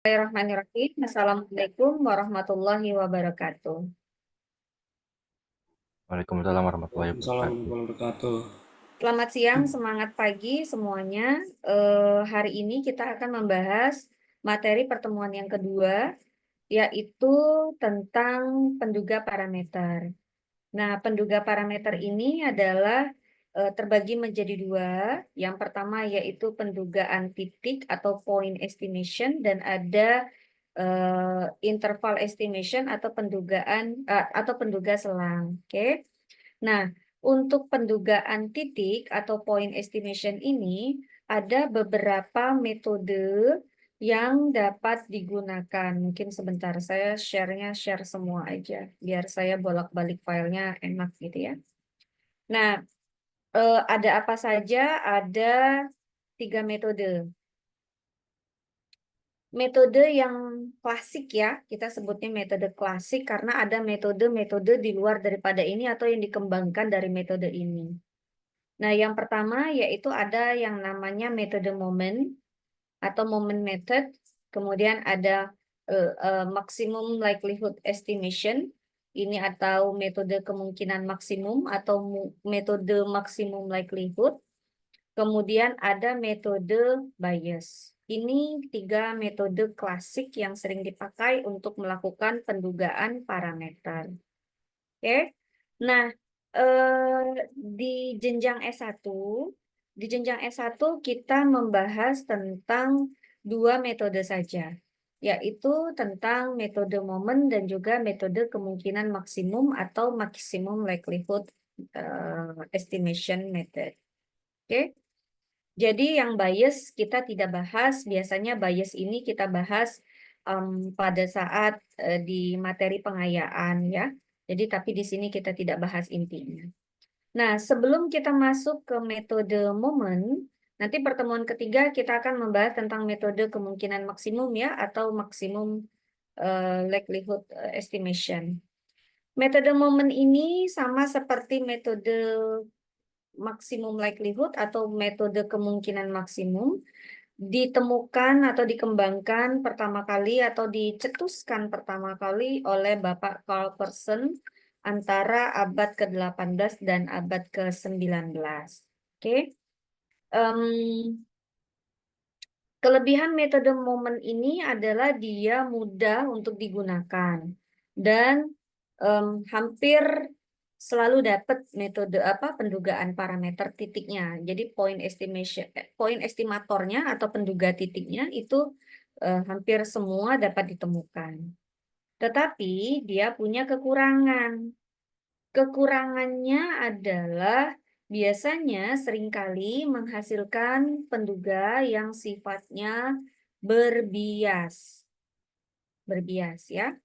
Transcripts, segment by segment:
Bismillahirrahmanirrahim. Assalamualaikum warahmatullahi wabarakatuh. Waalaikumsalam warahmatullahi Waalaikumsalam wabarakatuh. warahmatullahi wabarakatuh. Selamat siang, semangat pagi semuanya. Hari ini kita akan membahas materi pertemuan yang kedua, yaitu tentang penduga parameter. Nah, penduga parameter ini adalah terbagi menjadi dua. Yang pertama yaitu pendugaan titik atau point estimation, dan ada interval estimation atau atau penduga selang. Oke. Nah, untuk pendugaan titik atau point estimation ini ada beberapa metode yang dapat digunakan. Mungkin sebentar saya share semua aja biar saya bolak-balik filenya enak gitu ya. Nah, ada apa saja? Ada 3 metode. Metode yang klasik ya, kita sebutnya metode klasik karena ada metode-metode di luar daripada ini atau yang dikembangkan dari metode ini. Nah, yang pertama yaitu ada yang namanya metode moment atau moment method, kemudian ada maximum likelihood estimation, ini atau metode kemungkinan maksimum atau metode maksimum likelihood. Kemudian ada metode bias. Ini 3 metode klasik yang sering dipakai untuk melakukan pendugaan parameter. Oke. Nah, di jenjang S1, kita membahas tentang 2 metode saja, yaitu tentang metode momen dan juga metode kemungkinan maksimum atau maximum likelihood estimation method. Oke. Jadi yang bias kita tidak bahas, biasanya bias ini kita bahas pada saat di materi pengayaan ya. Jadi tapi di sini kita tidak bahas intinya. Nah, sebelum kita masuk ke metode momen, nanti pertemuan ketiga kita akan membahas tentang metode kemungkinan maksimum ya atau maksimum likelihood estimation. Metode momen ini sama seperti metode maksimum likelihood atau metode kemungkinan maksimum, ditemukan atau dikembangkan pertama kali atau dicetuskan pertama kali oleh Bapak Carl Person antara abad ke-18 dan abad ke-19. Oke. Kelebihan metode momen ini adalah dia mudah untuk digunakan dan hampir selalu dapat metode pendugaan parameter titiknya. Jadi point estimatornya atau penduga titiknya itu hampir semua dapat ditemukan. Tetapi dia punya kekurangan. Kekurangannya adalah biasanya seringkali menghasilkan penduga yang sifatnya berbias. Berbias ya.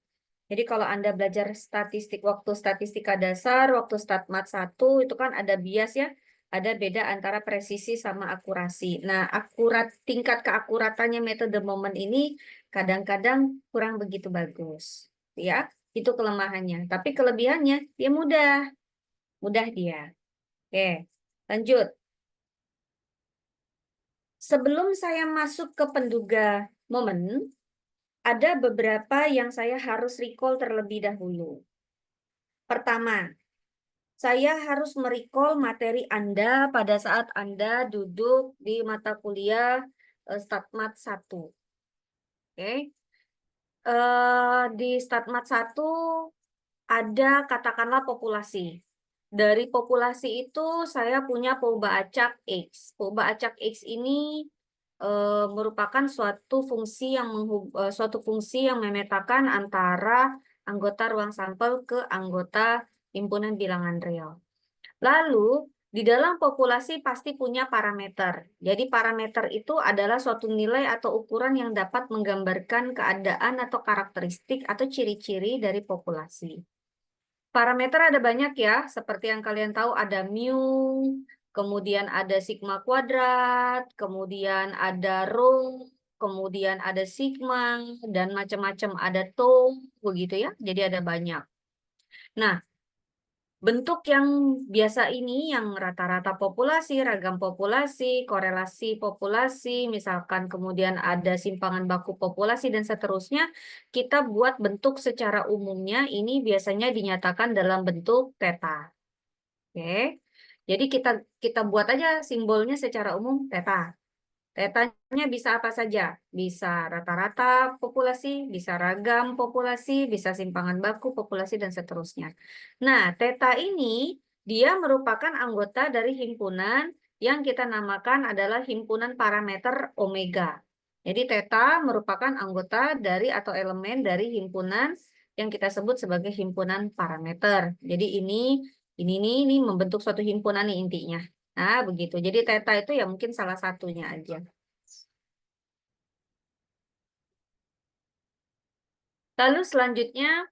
Jadi kalau Anda belajar statistik waktu statistika dasar, waktu statmat 1 itu kan ada bias ya. Ada beda antara presisi sama akurasi. Nah, tingkat keakuratannya metode momen ini kadang-kadang kurang begitu bagus. Ya, itu kelemahannya. Tapi kelebihannya dia mudah. Mudah dia. Oke, lanjut. Sebelum saya masuk ke penduga momen, ada beberapa yang saya harus recall terlebih dahulu. Pertama, saya harus merecall materi Anda pada saat Anda duduk di mata kuliah Statmat 1. Oke. Di Statmat 1 ada katakanlah populasi. Dari populasi itu saya punya Poba acak X. Poba acak X ini merupakan suatu fungsi yang memetakan antara anggota ruang sampel ke anggota himpunan bilangan real. Lalu di dalam populasi pasti punya parameter. Jadi parameter itu adalah suatu nilai atau ukuran yang dapat menggambarkan keadaan atau karakteristik atau ciri-ciri dari populasi. Parameter ada banyak ya, seperti yang kalian tahu ada mu, kemudian ada sigma kuadrat, kemudian ada rho, kemudian ada sigma, dan macam-macam ada tau, begitu ya. Jadi ada banyak. Nah, Bentuk yang biasa ini, yang rata-rata populasi, ragam populasi, korelasi populasi, misalkan kemudian ada simpangan baku populasi, dan seterusnya, kita buat bentuk secara umumnya, ini biasanya dinyatakan dalam bentuk theta. Oke, jadi kita buat aja simbolnya secara umum theta. Tetanya bisa apa saja? Bisa rata-rata populasi, bisa ragam populasi, bisa simpangan baku populasi, dan seterusnya. Nah, teta ini dia merupakan anggota dari himpunan yang kita namakan adalah himpunan parameter omega. Jadi teta merupakan anggota dari atau elemen dari himpunan yang kita sebut sebagai himpunan parameter. Jadi ini membentuk suatu himpunan nih intinya. Nah, begitu. Jadi teta itu ya mungkin salah satunya aja. Lalu selanjutnya,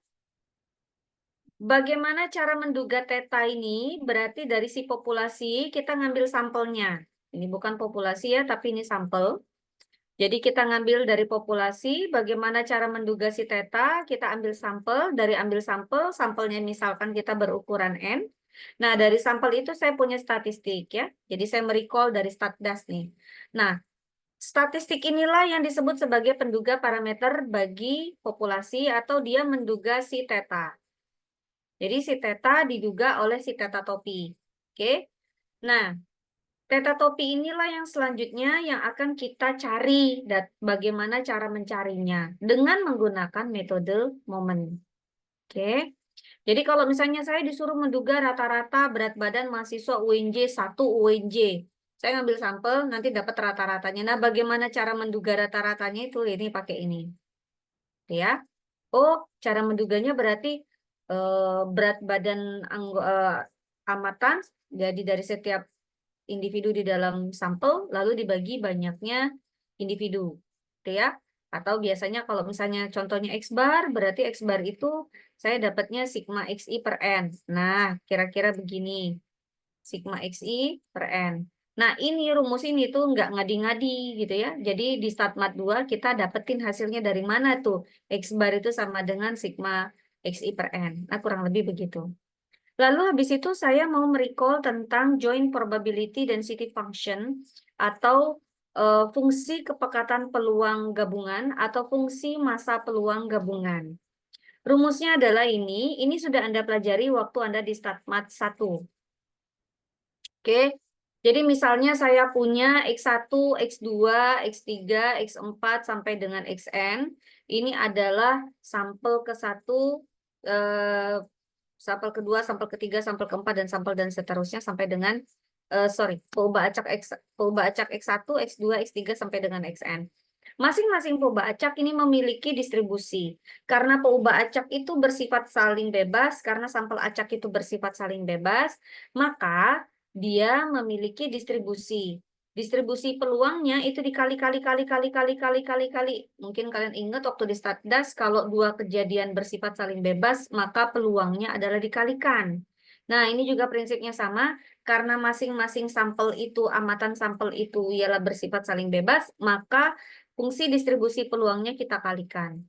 bagaimana cara menduga teta ini? Berarti dari si populasi kita ngambil sampelnya. Ini bukan populasi ya, tapi ini sampel. Jadi kita ngambil dari populasi, bagaimana cara menduga si teta? Kita ambil sampel, dari ambil sampel, sampelnya misalkan kita berukuran N. Nah, dari sampel itu saya punya statistik ya. Jadi saya merecall dari statdas nih. Nah, statistik inilah yang disebut sebagai penduga parameter bagi populasi atau dia menduga si teta. Jadi si teta diduga oleh si teta topi. Oke. Nah, teta topi inilah yang selanjutnya yang akan kita cari dan bagaimana cara mencarinya dengan menggunakan metode momen. Oke. Jadi kalau misalnya saya disuruh menduga rata-rata berat badan mahasiswa UNJ 1 UNJ. Saya ngambil sampel, nanti dapat rata-ratanya. Nah, bagaimana cara menduga rata-ratanya itu? Ini pakai ini. Ya. Oh, cara menduganya berarti berat badan amatan, jadi dari setiap individu di dalam sampel, lalu dibagi banyaknya individu. Gitu ya. Atau biasanya kalau misalnya contohnya X bar, berarti X bar itu saya dapatnya sigma XI per N. Nah, kira-kira begini. Sigma XI per N. Nah, ini rumus ini tuh nggak ngadi-ngadi gitu ya. Jadi di StatMat 2 kita dapetin hasilnya dari mana tuh. X bar itu sama dengan sigma XI per N. Nah, kurang lebih begitu. Lalu habis itu saya mau merecall tentang joint probability density function atau fungsi kepekatan peluang gabungan atau fungsi massa peluang gabungan. Rumusnya adalah ini sudah Anda pelajari waktu Anda di StatMat 1. Oke, jadi misalnya saya punya X1, X2, X3, X4 sampai dengan Xn. Ini adalah sampel ke-1, eh, sampel kedua, sampel ketiga, sampel keempat, dan sampel dan seterusnya sampai dengan, pelba acak X1, X2, X3 sampai dengan Xn. Masing-masing pelba acak ini memiliki distribusi. Karena pelba acak itu bersifat saling bebas, karena sampel acak itu bersifat saling bebas, maka dia memiliki distribusi. Distribusi peluangnya itu dikali-kali-kali-kali-kali-kali-kali-kali. Mungkin kalian ingat waktu di Statdas, kalau dua kejadian bersifat saling bebas, maka peluangnya adalah dikalikan. Nah, ini juga prinsipnya sama, karena masing-masing sampel itu, amatan sampel itu ialah bersifat saling bebas, maka fungsi distribusi peluangnya kita kalikan.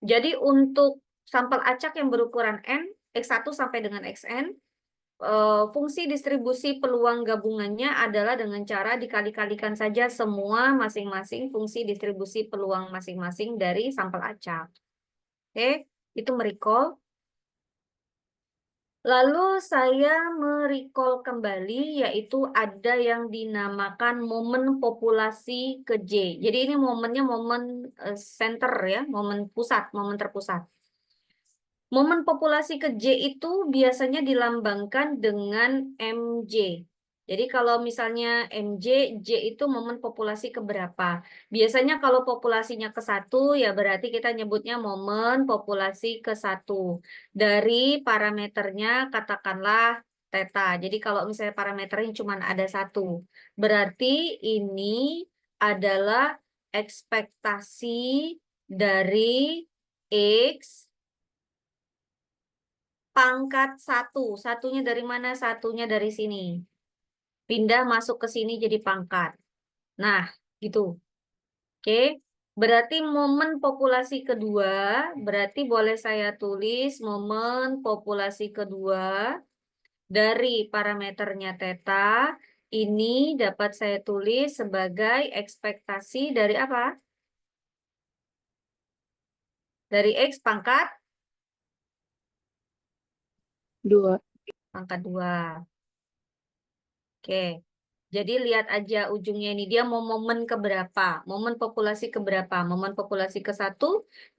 Jadi untuk sampel acak yang berukuran N, X1 sampai dengan Xn, fungsi distribusi peluang gabungannya adalah dengan cara dikali-kalikan saja semua masing-masing fungsi distribusi peluang masing-masing dari sampel acak. Oke, itu merecall. Lalu saya merecall kembali, yaitu ada yang dinamakan momen populasi ke J. Jadi ini momennya momen center ya, momen pusat, momen terpusat. Momen populasi ke J itu biasanya dilambangkan dengan MJ. Jadi kalau misalnya MJ, J itu momen populasi keberapa. Biasanya kalau populasinya ke 1, ya berarti kita nyebutnya momen populasi ke 1. Dari parameternya katakanlah theta. Jadi kalau misalnya parameternya cuma ada 1, berarti ini adalah ekspektasi dari X pangkat 1. Satunya dari mana? Satunya dari sini. Pindah masuk ke sini jadi pangkat. Nah, gitu. Oke. Berarti momen populasi kedua, berarti boleh saya tulis momen populasi kedua dari parameternya theta, ini dapat saya tulis sebagai ekspektasi dari apa? Dari X pangkat 2. pangkat 2. Oke. Jadi lihat aja ujungnya ini. Dia mau momen keberapa? Momen populasi keberapa? Momen populasi ke-1,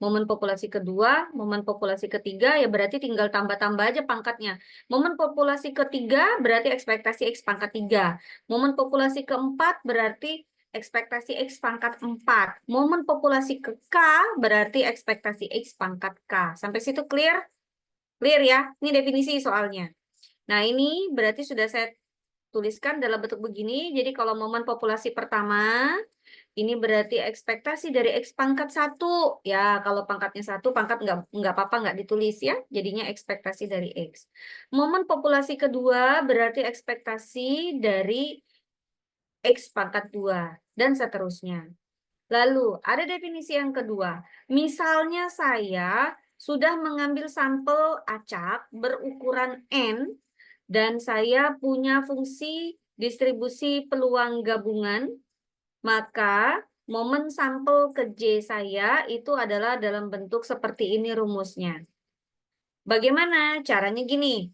momen populasi kedua, momen populasi ketiga, ya berarti tinggal tambah-tambah aja pangkatnya. Momen populasi ketiga berarti ekspektasi X pangkat 3. Momen populasi keempat berarti ekspektasi X pangkat 4. Momen populasi ke K berarti ekspektasi X pangkat K. Sampai situ clear? Clear ya? Ini definisi soalnya. Nah, ini berarti sudah saya tuliskan dalam bentuk begini. Jadi kalau momen populasi pertama, ini berarti ekspektasi dari X pangkat 1. Ya, kalau pangkatnya 1, pangkat nggak apa-apa, nggak ditulis ya. Jadinya ekspektasi dari X. Momen populasi kedua berarti ekspektasi dari X pangkat 2. Dan seterusnya. Lalu, ada definisi yang kedua. Misalnya saya sudah mengambil sampel acak berukuran N, dan saya punya fungsi distribusi peluang gabungan, maka momen sampel ke J saya itu adalah dalam bentuk seperti ini rumusnya. Bagaimana? Caranya gini.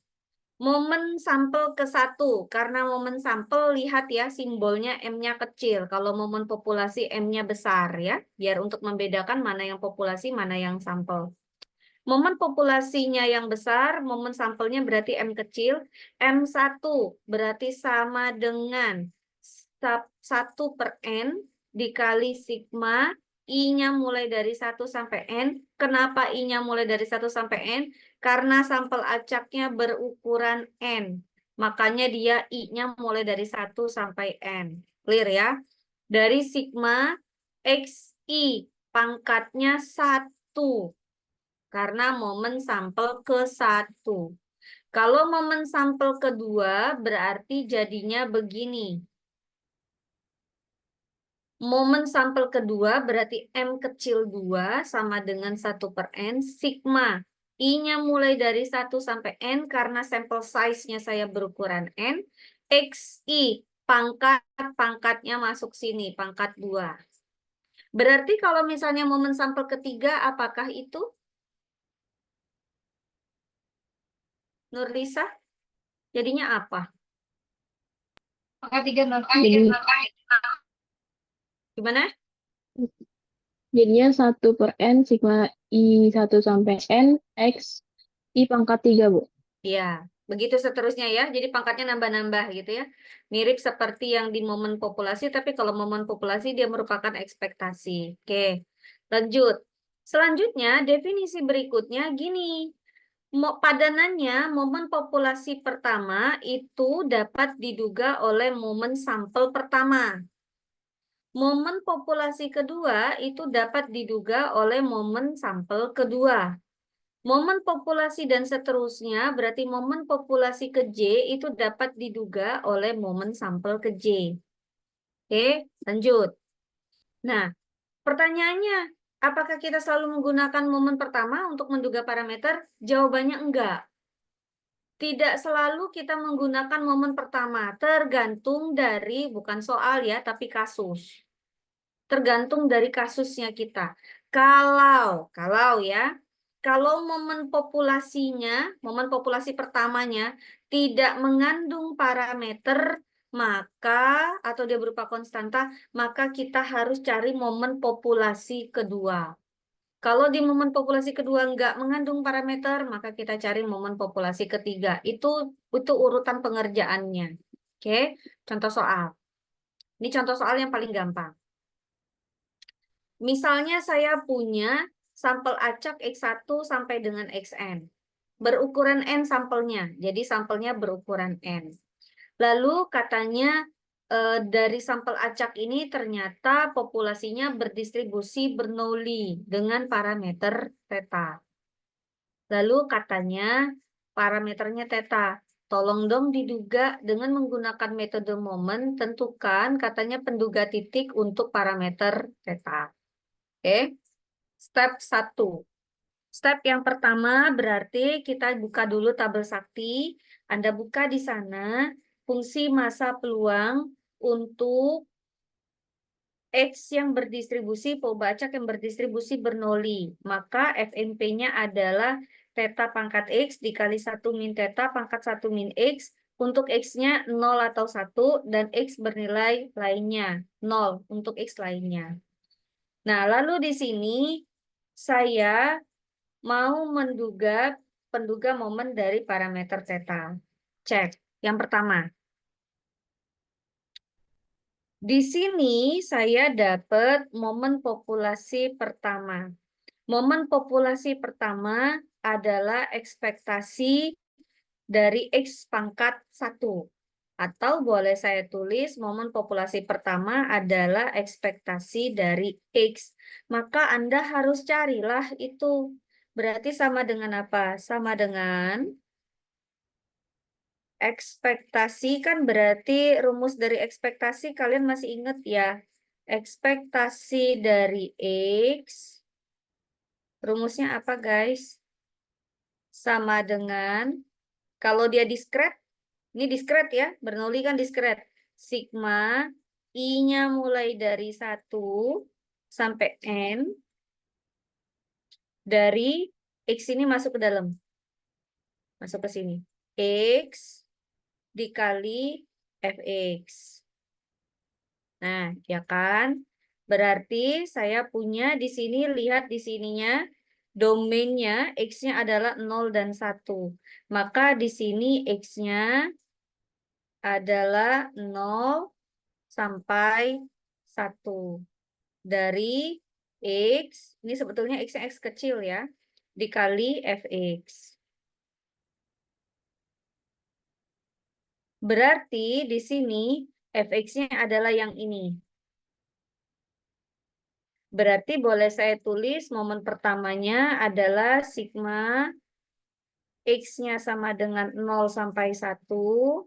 Momen sampel ke-1, karena momen sampel lihat ya simbolnya M-nya kecil. Kalau momen populasi M-nya besar ya, biar untuk membedakan mana yang populasi, mana yang sampel. Momen populasinya yang besar, momen sampelnya berarti M kecil. M1 berarti sama dengan 1/N dikali sigma, I-nya mulai dari 1 sampai N. Kenapa I-nya mulai dari 1 sampai N? Karena sampel acaknya berukuran N. Makanya dia I-nya mulai dari 1 sampai N. Clear ya? Dari sigma XI pangkatnya 1. Karena momen sampel ke-1. Kalau momen sampel kedua berarti jadinya begini. Momen sampel kedua berarti M kecil 2 sama dengan 1/N. Sigma I-nya mulai dari 1 sampai N karena sampel size-nya saya berukuran N. XI pangkatnya masuk sini, pangkat 2. Berarti kalau misalnya momen sampel ketiga apakah itu? Nurlisa? Jadinya apa? Jadi, Gimana? jadinya 1/N sigma I1 sampai N X I pangkat 3, Bu. Ya, begitu seterusnya ya. Jadi pangkatnya nambah-nambah gitu ya. Mirip seperti yang di momen populasi, tapi kalau momen populasi dia merupakan ekspektasi. Oke, lanjut. Selanjutnya, definisi berikutnya gini. Padanannya, momen populasi pertama itu dapat diduga oleh momen sampel pertama. Momen populasi kedua itu dapat diduga oleh momen sampel kedua. Momen populasi dan seterusnya berarti momen populasi ke J itu dapat diduga oleh momen sampel ke J. Oke, lanjut. Nah, pertanyaannya, apakah kita selalu menggunakan momen pertama untuk menduga parameter? Jawabannya enggak. Tidak selalu kita menggunakan momen pertama, tergantung dari, bukan soal ya, tapi kasus. Tergantung dari kasusnya kita. Kalau ya, kalau momen populasinya, momen populasi pertamanya tidak mengandung parameter, maka atau dia berupa konstanta, maka kita harus cari momen populasi kedua. Kalau di momen populasi kedua nggak mengandung parameter, maka kita cari momen populasi ketiga. Itu urutan pengerjaannya. Oke, contoh soal. Ini contoh soal yang paling gampang. Misalnya saya punya sampel acak X1 sampai dengan Xn. Berukuran N sampelnya, jadi sampelnya berukuran N. Lalu katanya dari sampel acak ini ternyata populasinya berdistribusi Bernoulli dengan parameter theta. Lalu katanya parameternya theta. Tolong dong diduga dengan menggunakan metode momen, tentukan katanya penduga titik untuk parameter theta. Oke, step 1. Step yang pertama berarti kita buka dulu tabel sakti. Anda buka di sana fungsi massa peluang untuk X yang berdistribusi, Fibonacci yang berdistribusi Bernoulli. Maka FNP-nya adalah theta pangkat X dikali 1 min theta pangkat 1 min X. Untuk X-nya 0 atau 1 dan X bernilai lainnya. 0 untuk X lainnya. Nah, lalu di sini saya mau menduga penduga momen dari parameter theta. Cek. Yang pertama. Di sini saya dapat momen populasi pertama. Momen populasi pertama adalah ekspektasi dari X pangkat 1. Atau boleh saya tulis momen populasi pertama adalah ekspektasi dari X. Maka Anda harus carilah itu. Berarti sama dengan apa? Sama dengan ekspektasi kan berarti rumus dari ekspektasi kalian masih ingat ya. Ekspektasi dari X. Rumusnya apa guys? Sama dengan, kalau dia diskret, ini diskret ya, Bernoulli kan diskret. Sigma, I-nya mulai dari 1 sampai N, dari X ini masuk ke dalam. Masuk ke sini. X dikali Fx. Nah, ya kan? Berarti saya punya di sini, lihat di sininya, domainnya X-nya adalah 0 dan 1. Maka di sini X-nya adalah 0 sampai 1. Dari X, ini sebetulnya X-nya X kecil ya, dikali Fx. Berarti di sini Fx-nya adalah yang ini. Berarti boleh saya tulis momen pertamanya adalah sigma X-nya sama dengan 0 sampai 1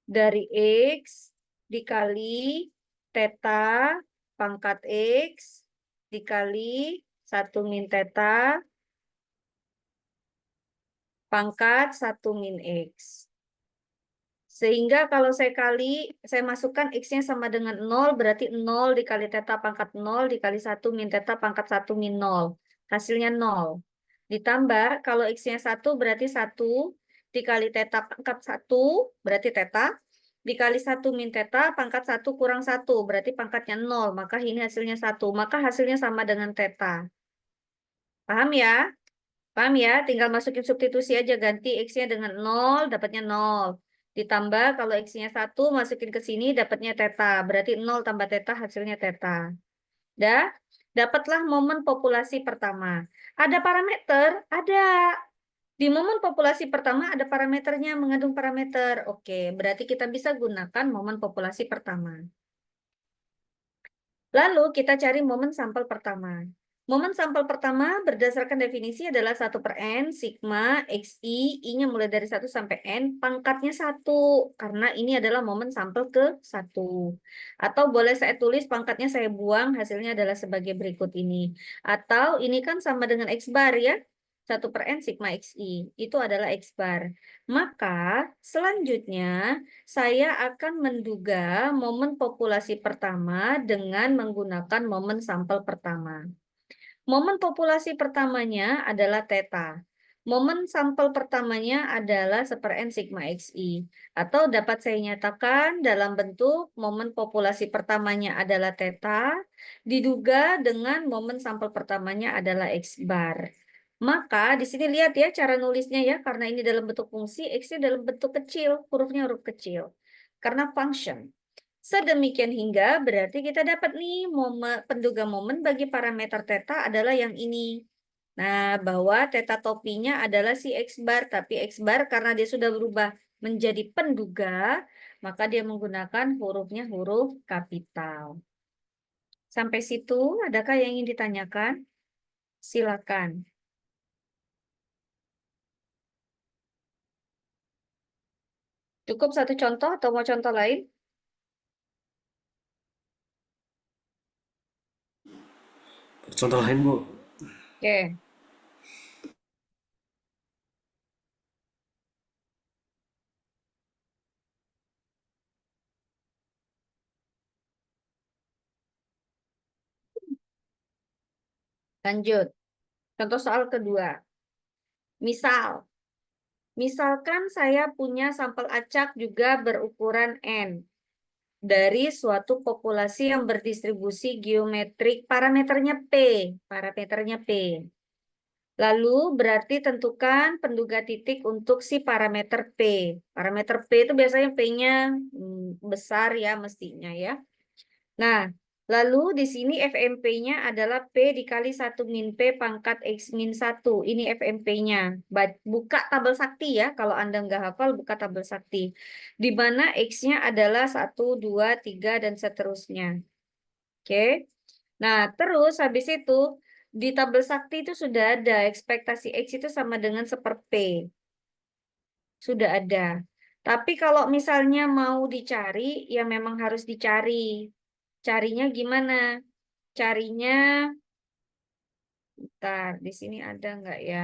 dari X dikali theta pangkat X dikali 1 min theta pangkat 1 min X. Sehingga kalau saya masukkan X-nya sama dengan 0, berarti 0 dikali theta pangkat 0 dikali 1 min theta pangkat 1 min 0. Hasilnya 0. Ditambah, kalau X-nya 1 berarti 1 dikali theta pangkat 1, berarti theta, dikali 1 min theta pangkat 1 kurang 1, berarti pangkatnya 0. Maka ini hasilnya 1. Maka hasilnya sama dengan theta. Paham ya? Paham ya? Tinggal masukin substitusi aja, ganti X-nya dengan 0, dapatnya 0. Ditambah kalau X-nya 1, masukin ke sini, dapatnya theta. Berarti 0 tambah theta, hasilnya theta. Dah? Dapatlah momen populasi pertama. Ada parameter? Ada. Di momen populasi pertama ada parameternya, mengandung parameter. Oke, berarti kita bisa gunakan momen populasi pertama. Lalu kita cari momen sampel pertama. Momen sampel pertama berdasarkan definisi adalah 1 per N, sigma, XI, I-nya mulai dari 1 sampai N, pangkatnya 1. Karena ini adalah momen sampel ke 1. Atau boleh saya tulis pangkatnya saya buang, hasilnya adalah sebagai berikut ini. Atau ini kan sama dengan X bar ya. 1 per N, sigma, XI. Itu adalah X bar. Maka selanjutnya saya akan menduga momen populasi pertama dengan menggunakan momen sampel pertama. Momen populasi pertamanya adalah theta. Momen sampel pertamanya adalah 1/n sigma xi. Atau dapat saya nyatakan dalam bentuk momen populasi pertamanya adalah theta, diduga dengan momen sampel pertamanya adalah x bar. Maka di sini lihat ya cara nulisnya ya, karena ini dalam bentuk fungsi, x-nya dalam bentuk kecil, hurufnya huruf kecil. Karena function. Sedemikian hingga berarti kita dapat nih penduga momen bagi parameter theta adalah yang ini. Nah, bahwa theta topinya adalah si X bar, tapi X bar karena dia sudah berubah menjadi penduga, maka dia menggunakan hurufnya huruf kapital. Sampai situ, adakah yang ingin ditanyakan? Silakan. Cukup satu contoh atau mau contoh lain? Contoh lain, Bu. Oke. Lanjut. Contoh soal kedua. Misalkan saya punya sampel acak juga berukuran N dari suatu populasi yang berdistribusi geometrik parameternya P. Lalu berarti tentukan penduga titik untuk si parameter P. Parameter P itu biasanya P-nya besar ya mestinya ya. Nah, lalu di sini FMP-nya adalah P dikali 1 min P pangkat X min 1. Ini FMP-nya. Buka tabel sakti ya. Kalau Anda nggak hafal, buka tabel sakti. Di mana X-nya adalah 1, 2, 3, dan seterusnya. Oke. Nah, terus habis itu, di tabel sakti itu sudah ada. Ekspektasi X itu sama dengan 1 P. Sudah ada. Tapi kalau misalnya mau dicari, ya memang harus dicari. Carinya gimana? Carinya, ntar di sini ada nggak ya?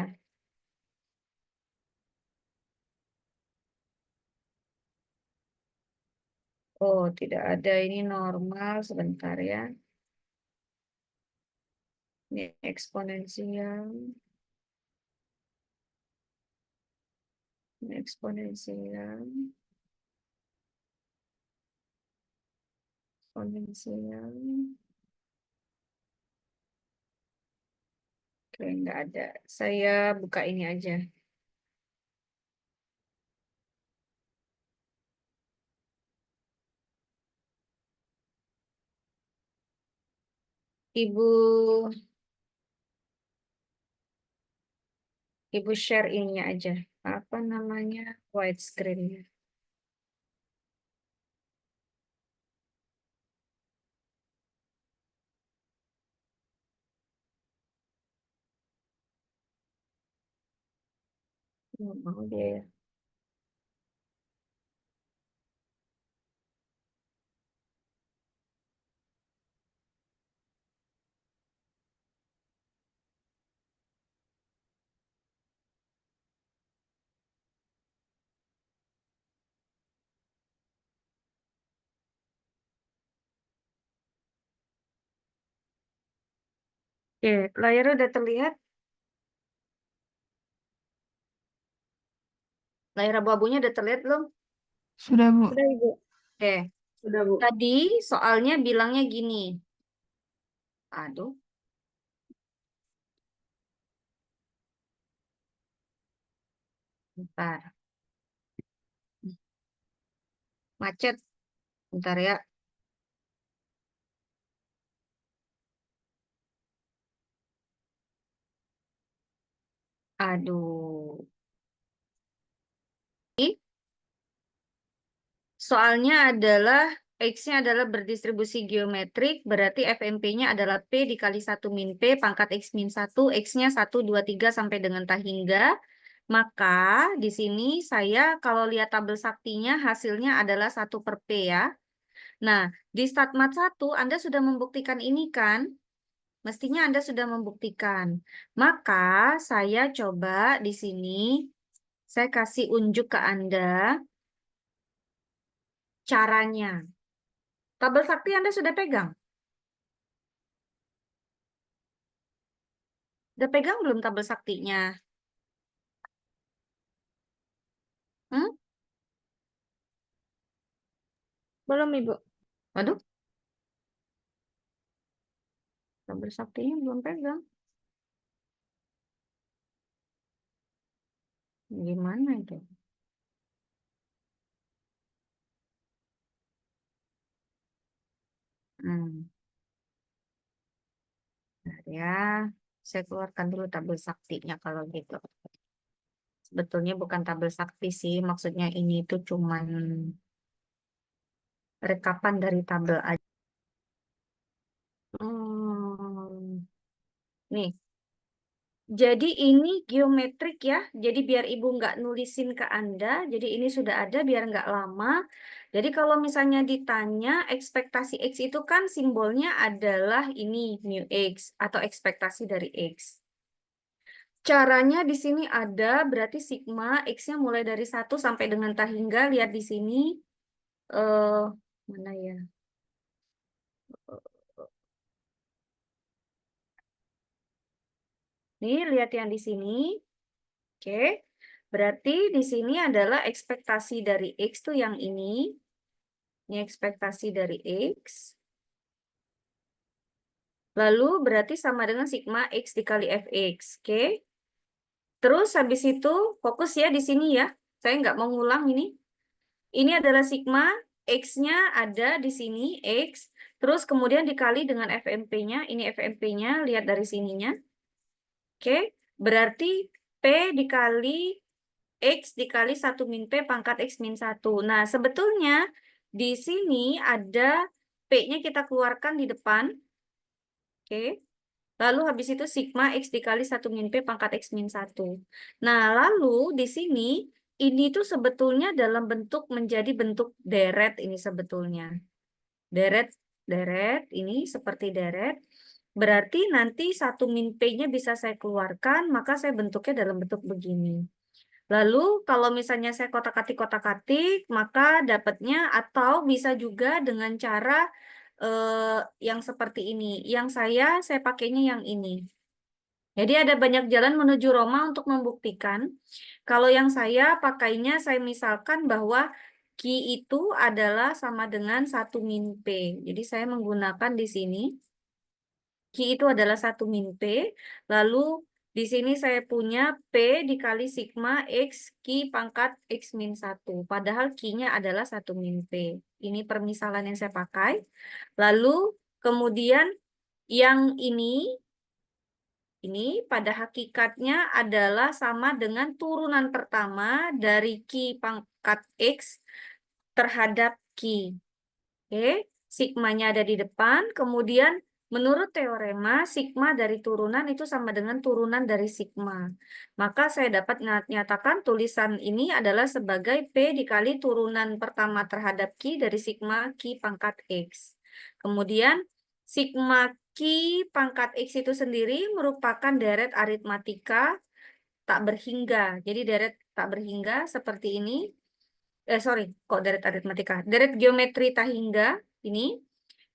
Oh, tidak ada. Ini normal. Sebentar ya. Ini eksponensial. Ini eksponensial. Eksponensial. Oke, nggak ada. Saya buka ini aja. Ibu, Ibu share ini aja. Apa namanya? Widescreen-nya. Mau dia ya. Oke, layar udah terlihat. Layar abu-abunya udah terlihat belum? Sudah, Bu. Sudah, Ibu. Oke, Sudah, Bu. tadi soalnya bilangnya gini. Aduh, bentar. Macet. Bentar ya. Aduh. Soalnya adalah X-nya adalah berdistribusi geometrik, berarti FMP-nya adalah P dikali 1 min P pangkat X min 1, X-nya 1, 2, 3 sampai dengan tak hingga. Maka di sini saya kalau lihat tabel saktinya hasilnya adalah 1 per P ya. Nah, di StatMat 1 Anda sudah membuktikan ini kan? Mestinya Anda sudah membuktikan. Maka saya coba di sini, saya kasih unjuk ke Anda caranya. Tabel sakti Anda sudah pegang? Udah pegang belum tabel saktinya? Hmm? Belum, Ibu. Waduh, tabel saktinya belum pegang. Gimana itu? Hmm. Bentar ya, saya keluarkan dulu tabel saktinya kalau gitu. Sebetulnya bukan tabel sakti sih, maksudnya ini tuh cuman rekapan dari tabel aja. Hmm. Nih, jadi ini geometrik ya. Jadi biar Ibu nggak nulisin ke Anda, jadi ini sudah ada biar nggak lama. Jadi kalau misalnya ditanya ekspektasi X itu kan simbolnya adalah ini mu X atau ekspektasi dari X. Caranya di sini ada berarti sigma X-nya mulai dari 1 sampai dengan tak hingga. Lihat di sini. eh Mana ya? Nih, lihat yang di sini. Oke. Berarti di sini adalah ekspektasi dari X tuh yang ini. Ini ekspektasi dari X. Lalu berarti sama dengan sigma X dikali Fx. Oke. Terus habis itu fokus ya di sini ya. Saya nggak mau ngulang ini. Ini adalah sigma, X-nya ada di sini, X. Terus kemudian dikali dengan FMP-nya. Ini FMP-nya, lihat dari sininya. Oke. Berarti P dikali X dikali 1 min P pangkat X min 1. Nah, sebetulnya di sini ada P-nya kita keluarkan di depan. Oke. Lalu habis itu sigma X dikali 1 min P pangkat X min 1. Nah, lalu di sini ini tuh sebetulnya dalam bentuk menjadi bentuk deret ini sebetulnya. Deret, deret, ini seperti deret. Berarti nanti 1 min P-nya bisa saya keluarkan, maka saya bentuknya dalam bentuk begini. Lalu kalau misalnya saya kotak-katik, maka dapatnya atau bisa juga dengan cara yang seperti ini. Yang saya pakainya yang ini. Jadi ada banyak jalan menuju Roma untuk membuktikan. Kalau yang saya pakainya, saya misalkan bahwa Q itu adalah sama dengan 1 min P. Jadi saya menggunakan di sini. Q itu adalah 1 min P. Lalu di sini saya punya P dikali sigma X Q pangkat X min 1. Padahal Q-nya adalah 1 min P. Ini permisalan yang saya pakai. Lalu kemudian yang ini pada hakikatnya adalah sama dengan turunan pertama dari Q pangkat X terhadap Q. Oke, sigmanya ada di depan, kemudian menurut teorema, sigma dari turunan itu sama dengan turunan dari sigma. Maka saya dapat nyatakan tulisan ini adalah sebagai P dikali turunan pertama terhadap Q dari sigma Q pangkat X. Kemudian sigma Q pangkat X itu sendiri merupakan deret aritmatika tak berhingga. Jadi deret tak berhingga seperti ini. Sorry, kok deret aritmatika? Deret geometri tak hingga ini,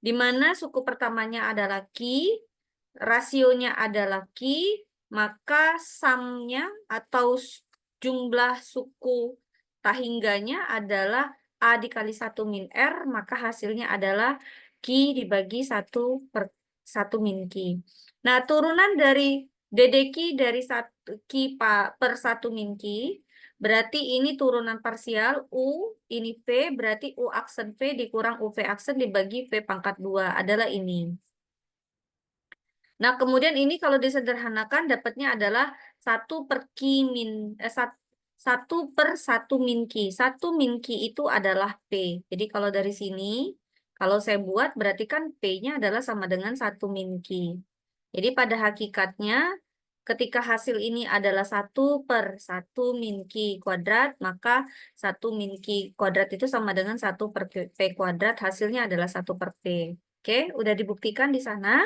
di mana suku pertamanya adalah Q, rasionya adalah Q, maka samnya atau jumlah suku tak hingganya adalah A dikali 1 min R, maka hasilnya adalah Q dibagi 1/1 min Q. Nah, turunan dari DDQ dari 1 Q per 1 min Q, berarti ini turunan parsial U, ini V, berarti U aksen V dikurang UV aksen dibagi V pangkat 2 adalah ini. Nah, kemudian ini kalau disederhanakan dapatnya adalah 1 per Q min, 1 per 1 min Q. 1 min Q itu adalah P. Jadi kalau dari sini, kalau saya buat berarti kan P-nya adalah sama dengan 1 min Q. Jadi pada hakikatnya, ketika hasil ini adalah 1 per 1 min Q kuadrat, maka 1 min Q kuadrat itu sama dengan 1 per P kuadrat, hasilnya adalah 1 per P. Oke, udah dibuktikan di sana.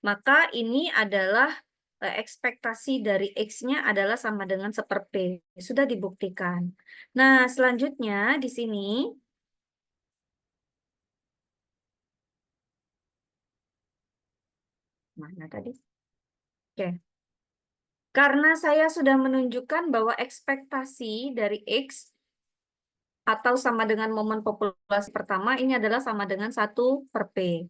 Maka ini adalah ekspektasi dari X-nya adalah sama dengan 1/P. Sudah dibuktikan. Nah, selanjutnya di sini, mana tadi? Oke. Karena saya sudah menunjukkan bahwa ekspektasi dari X atau sama dengan momen populasi pertama, ini adalah sama dengan 1/P.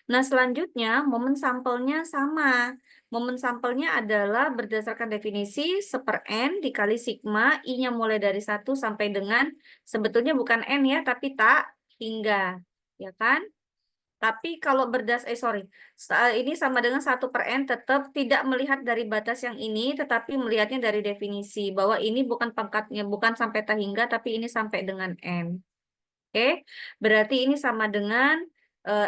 Nah, selanjutnya momen sampelnya sama. Momen sampelnya adalah berdasarkan definisi 1/N dikali sigma, I-nya mulai dari 1 sampai dengan, sebetulnya bukan N ya, tapi tak hingga. Ya kan? Tapi kalau ini sama dengan 1/N, tetap tidak melihat dari batas yang ini, tetapi melihatnya dari definisi, bahwa ini bukan pangkatnya, bukan sampai tak hingga, tapi ini sampai dengan N. Oke, berarti ini sama dengan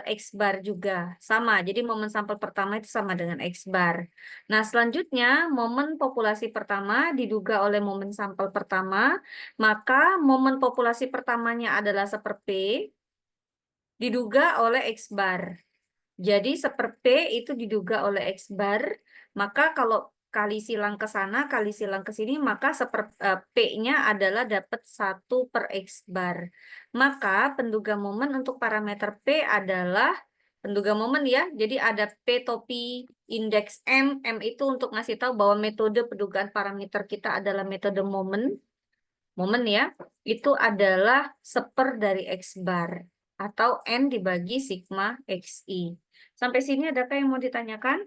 X bar juga. Sama, jadi momen sampel pertama itu sama dengan X bar. Nah, selanjutnya momen populasi pertama diduga oleh momen sampel pertama, maka momen populasi pertamanya adalah 1/P, diduga oleh X bar. Jadi 1/P itu diduga oleh X bar, maka kalau kali silang ke sana, kali silang ke sini, maka P-nya adalah dapat 1 per X bar. Maka penduga momen untuk parameter P adalah, penduga momen ya, jadi ada P topi indeks M. M itu untuk ngasih tahu bahwa metode pendugaan parameter kita adalah metode momen. Momen ya, itu adalah 1/4 dari X bar. Atau N dibagi sigma XI. Sampai sini adakah yang mau ditanyakan?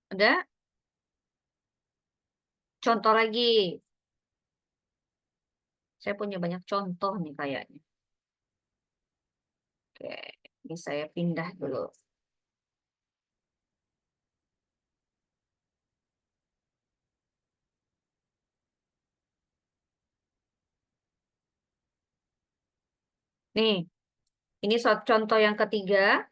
Ada? Contoh lagi. Saya punya banyak contoh nih kayaknya. Oke, ini saya pindah dulu. Nih, ini contoh yang ketiga.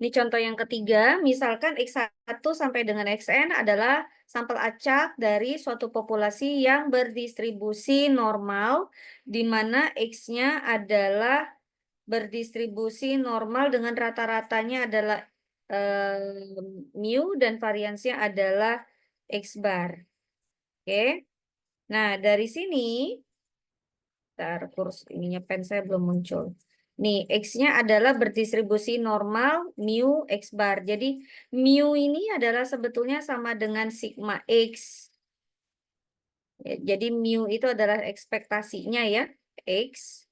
Ini contoh yang ketiga, misalkan X1 sampai dengan Xn adalah sampel acak dari suatu populasi yang berdistribusi normal, di mana X-nya adalah berdistribusi normal dengan rata-ratanya adalah mu dan variansnya adalah X bar. Oke. Nah, dari sini kurs ininya pen saya belum muncul. Nih, X-nya adalah berdistribusi normal mu X bar. Jadi, mu ini adalah sebetulnya sama dengan sigma X. Jadi, mu itu adalah ekspektasinya ya, X.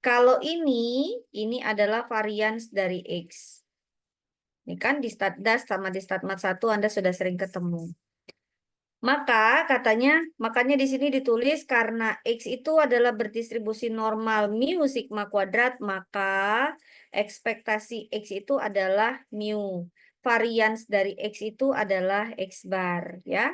Kalau ini adalah varians dari X. Ini kan di StatDas sama di StatMat 1 Anda sudah sering ketemu. Makanya di sini ditulis karena X itu adalah berdistribusi normal mu sigma kuadrat, maka ekspektasi X itu adalah mu. Varians dari X itu adalah X bar, ya.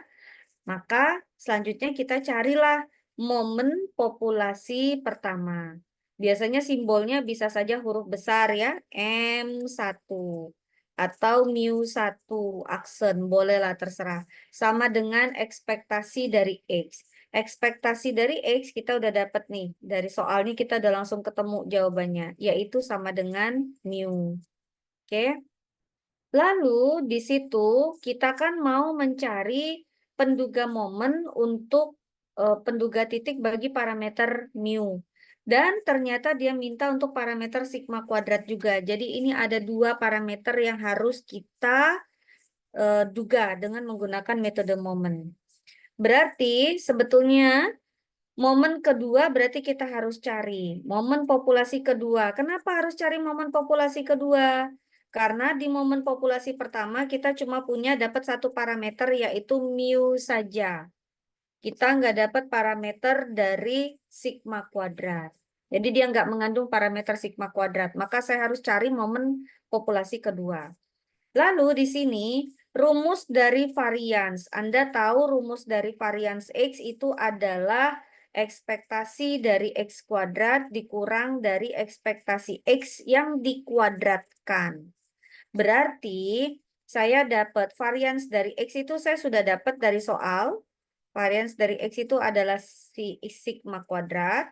Maka selanjutnya kita carilah momen populasi pertama. Biasanya simbolnya bisa saja huruf besar ya, M1 atau mu1 aksen, bolehlah terserah. Sama dengan ekspektasi dari X. Ekspektasi dari X kita udah dapat nih. Dari soalnya kita udah langsung ketemu jawabannya, yaitu sama dengan mu. Oke. Lalu di situ kita kan mau mencari penduga momen untuk penduga titik bagi parameter mu. Dan ternyata dia minta untuk parameter sigma kuadrat juga. Jadi ini ada 2 parameter yang harus kita duga dengan menggunakan metode momen. Berarti sebetulnya momen kedua berarti kita harus cari momen populasi kedua. Kenapa harus cari momen populasi kedua? Karena di momen populasi pertama kita cuma punya dapat 1 parameter yaitu mu saja. Kita nggak dapat parameter dari sigma kuadrat. Jadi dia nggak mengandung parameter sigma kuadrat. Maka saya harus cari momen populasi kedua. Lalu di sini rumus dari varians. Anda tahu rumus dari varians X itu adalah ekspektasi dari X kuadrat dikurang dari ekspektasi X yang dikuadratkan. Berarti saya dapat varians dari X itu saya sudah dapat dari soal. Varians dari X itu adalah si sigma kuadrat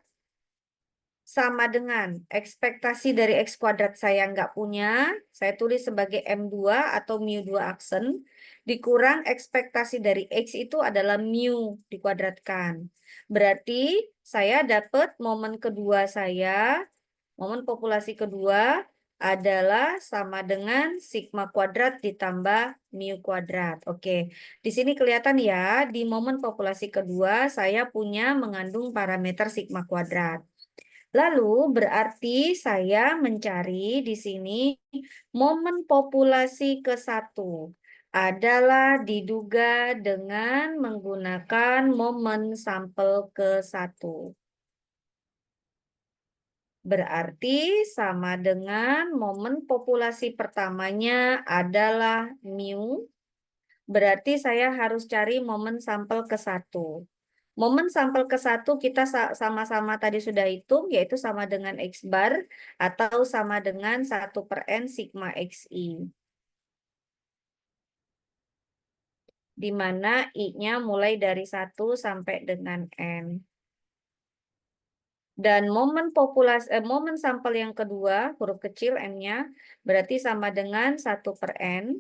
sama dengan ekspektasi dari X kuadrat saya nggak punya, saya tulis sebagai M2 atau mu2 aksen, dikurang ekspektasi dari X itu adalah mu dikuadratkan. Berarti saya dapat momen kedua saya, momen populasi kedua adalah sama dengan sigma kuadrat ditambah mu kuadrat. Oke, di sini kelihatan ya, di momen populasi kedua saya punya mengandung parameter sigma kuadrat. Lalu berarti saya mencari di sini momen populasi ke-1 adalah diduga dengan menggunakan momen sampel ke-1. Berarti sama dengan momen populasi pertamanya adalah mu. Berarti saya harus cari momen sampel ke-1. Momen sampel ke-1 kita sama-sama tadi sudah hitung, yaitu sama dengan X bar atau sama dengan 1/n sigma XI. Di mana I-nya mulai dari 1 sampai dengan N. Dan momen sampel yang kedua, huruf kecil N-nya, berarti sama dengan 1/n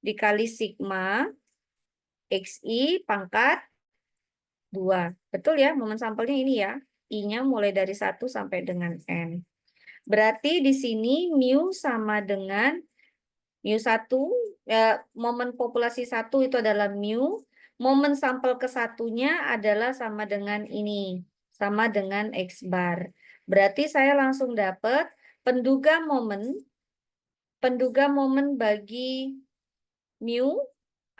dikali sigma XI pangkat 2. Betul ya, momen sampelnya ini ya. I-nya mulai dari 1 sampai dengan N. Berarti di sini mu sama dengan mu 1, momen populasi 1 itu adalah mu, momen sampel ke satunya adalah sama dengan ini, sama dengan X bar. Berarti saya langsung dapat penduga momen bagi mu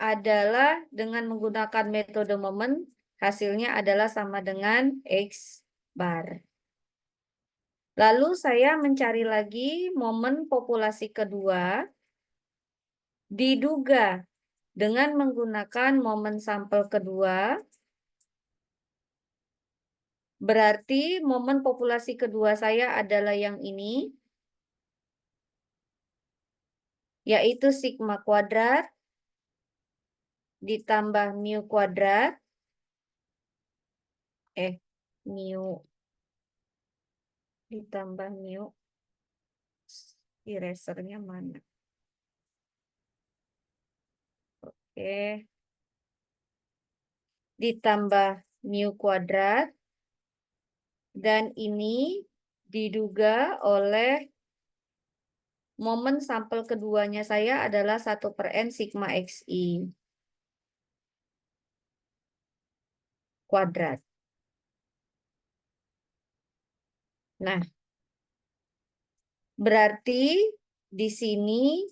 adalah dengan menggunakan metode momen, hasilnya adalah sama dengan X bar. Lalu saya mencari lagi momen populasi kedua, diduga dengan menggunakan momen sampel kedua, berarti momen populasi kedua saya adalah yang ini, yaitu sigma kuadrat ditambah mu kuadrat, mu ditambah mu, erasernya mana? Oke, ditambah mu kuadrat, dan ini diduga oleh momen sampel keduanya saya adalah 1/n sigma xi kuadrat. Nah, berarti di sini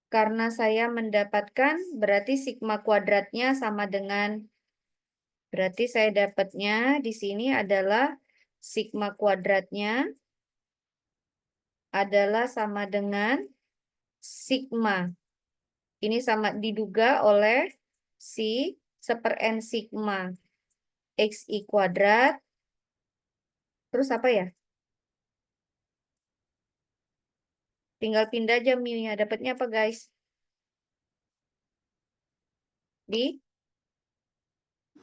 karena saya mendapatkan berarti sigma kuadratnya sama dengan, berarti saya dapatnya di sini adalah sigma kuadratnya adalah sama dengan sigma. Ini sama diduga oleh si 1/n sigma xi kuadrat. Terus apa ya? Tinggal pindah aja mu-nya. Dapatnya apa, guys?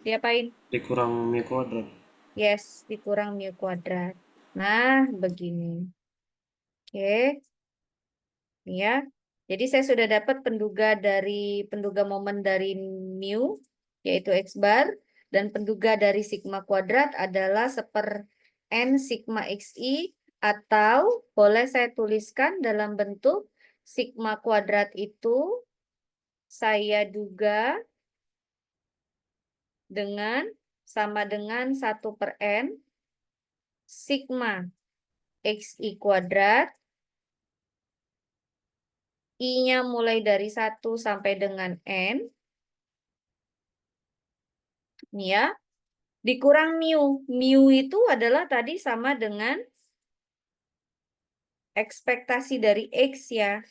Diapain? Dikurang mu kuadrat. Yes, dikurang mu kuadrat. Nah, begini. Oke. Ini ya. Jadi saya sudah dapat penduga momen dari mu, yaitu X bar, dan penduga dari sigma kuadrat adalah 1/n sigma xi, atau boleh saya tuliskan dalam bentuk sigma kuadrat itu saya duga dengan sama dengan 1/n sigma xi kuadrat, I-nya mulai dari 1 sampai dengan N, nih ya, dikurang mu. Mu itu adalah tadi sama dengan ekspektasi dari X ya.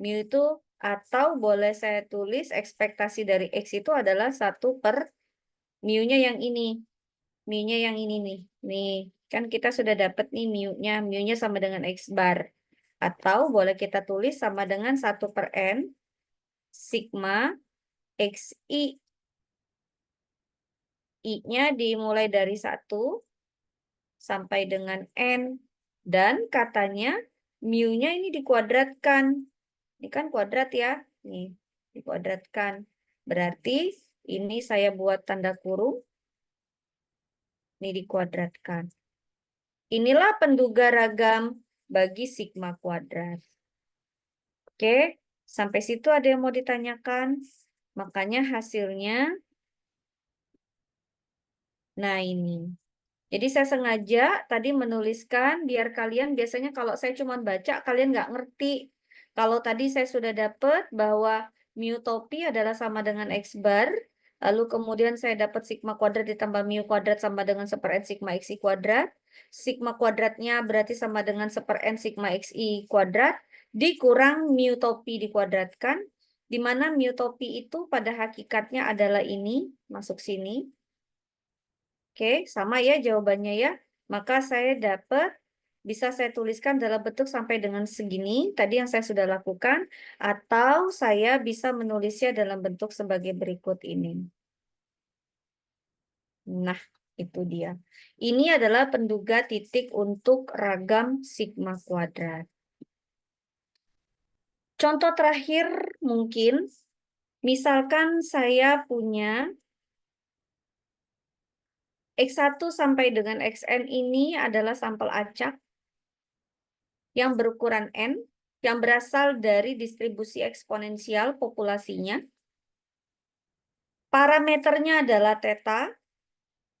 Mu itu, atau boleh saya tulis ekspektasi dari X itu adalah 1 per mu-nya yang ini. Mu-nya yang ini nih. Nih, kan kita sudah dapat nih mu-nya. Mu-nya sama dengan X bar. Atau boleh kita tulis sama dengan 1/n sigma xi. I-nya dimulai dari 1 sampai dengan N. Dan katanya mu-nya ini dikuadratkan. Ini kan kuadrat ya. Nih, dikuadratkan. Berarti ini saya buat tanda kurung. Ini dikuadratkan. Inilah penduga ragam bagi sigma kuadrat. Oke, sampai situ ada yang mau ditanyakan? Makanya hasilnya, nah ini. Jadi saya sengaja tadi menuliskan biar kalian, biasanya kalau saya cuma baca kalian nggak ngerti. Kalau tadi saya sudah dapat bahwa mu topi adalah sama dengan X bar, lalu kemudian saya dapat sigma kuadrat ditambah mu kuadrat sama dengan 1/n sigma xi kuadrat. Sigma kuadratnya berarti sama dengan 1/n sigma xi kuadrat dikurang mu topi dikuadratkan, di mana mu topi itu pada hakikatnya adalah ini, masuk sini. Oke, sama ya jawabannya ya. Maka saya dapat, bisa saya tuliskan dalam bentuk sampai dengan segini, tadi yang saya sudah lakukan, atau saya bisa menulisnya dalam bentuk sebagai berikut ini. Nah, itu dia. Ini adalah penduga titik untuk ragam sigma kuadrat. Contoh terakhir mungkin, misalkan saya punya X1 sampai dengan Xn ini adalah sampel acak yang berukuran N, yang berasal dari distribusi eksponensial populasinya. Parameternya adalah theta,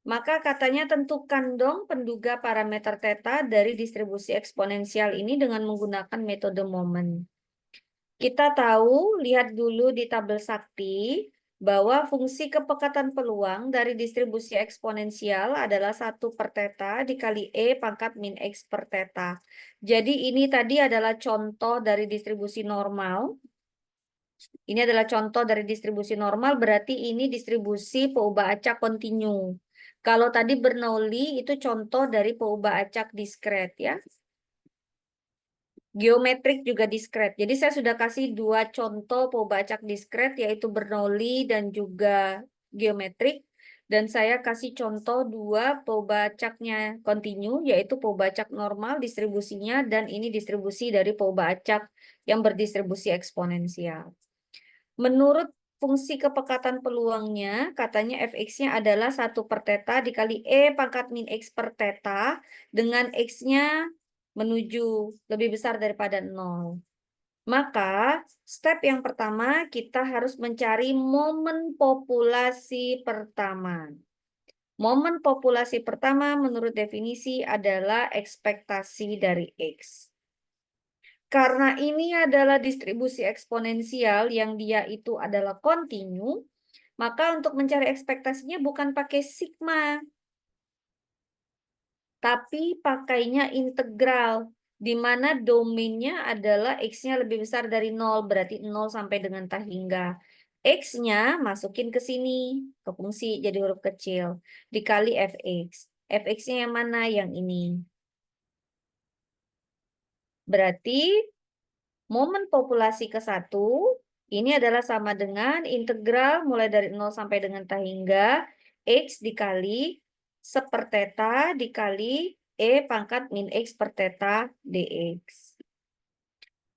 maka katanya tentukan dong penduga parameter theta dari distribusi eksponensial ini dengan menggunakan metode momen. Kita tahu, lihat dulu di tabel sakti, bahwa fungsi kepekatan peluang dari distribusi eksponensial adalah 1 per theta dikali E pangkat min X per theta. Jadi ini tadi adalah contoh dari distribusi normal. Ini adalah contoh dari distribusi normal, berarti ini distribusi peubah acak kontinu. Kalau tadi Bernoulli itu contoh dari peubah acak diskret ya. Geometrik juga diskret. Jadi saya sudah kasih 2 contoh peubah acak diskret, yaitu Bernoulli dan juga geometrik. Dan saya kasih contoh 2 peubah acaknya kontinu, yaitu peubah acak normal distribusinya, dan ini distribusi dari peubah acak yang berdistribusi eksponensial. Menurut fungsi kepekatan peluangnya, katanya fx-nya adalah 1 per theta dikali E pangkat min X per theta, dengan X-nya menuju lebih besar daripada 0. Maka, step yang pertama kita harus mencari momen populasi pertama. Momen populasi pertama menurut definisi adalah ekspektasi dari X. Karena ini adalah distribusi eksponensial yang dia itu adalah kontinu, maka untuk mencari ekspektasinya bukan pakai sigma, tapi pakainya integral, di mana domainnya adalah X-nya lebih besar dari 0, berarti 0 sampai dengan tak hingga. X-nya masukin ke sini, ke fungsi jadi huruf kecil, dikali Fx. Fx-nya yang mana? Yang ini. Berarti momen populasi ke-1 ini adalah sama dengan integral mulai dari 0 sampai dengan tak hingga X dikali sepertheta dikali E pangkat min X per theta dx.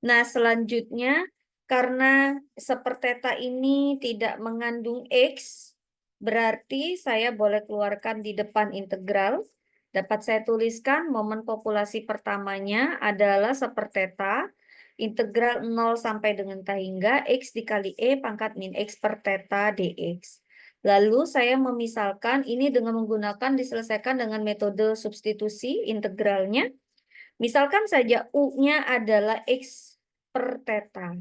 Nah, selanjutnya karena sepertheta ini tidak mengandung X, berarti saya boleh keluarkan di depan integral. Dapat saya tuliskan momen populasi pertamanya adalah sepertheta integral 0 sampai dengan tak hingga X dikali E pangkat min X per theta dx. Lalu saya memisalkan ini dengan menggunakan diselesaikan dengan metode substitusi integralnya. Misalkan saja U-nya adalah X per theta.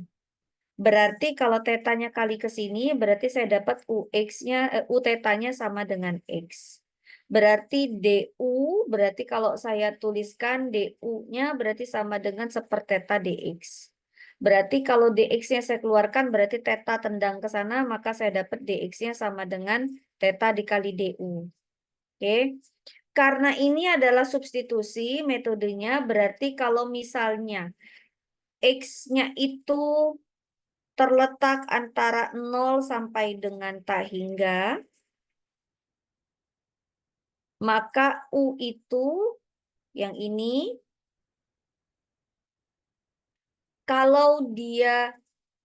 Berarti kalau tetanya kali ke sini, berarti saya dapat UX-nya, U tetanya sama dengan X. Berarti DU, berarti kalau saya tuliskan DU-nya berarti sama dengan sepertheta DX. Berarti kalau DX-nya saya keluarkan, berarti theta tendang ke sana, maka saya dapat DX-nya sama dengan theta dikali DU. Oke. Karena ini adalah substitusi metodenya, berarti kalau misalnya X-nya itu terletak antara 0 sampai dengan tak hingga, maka U itu yang ini, kalau dia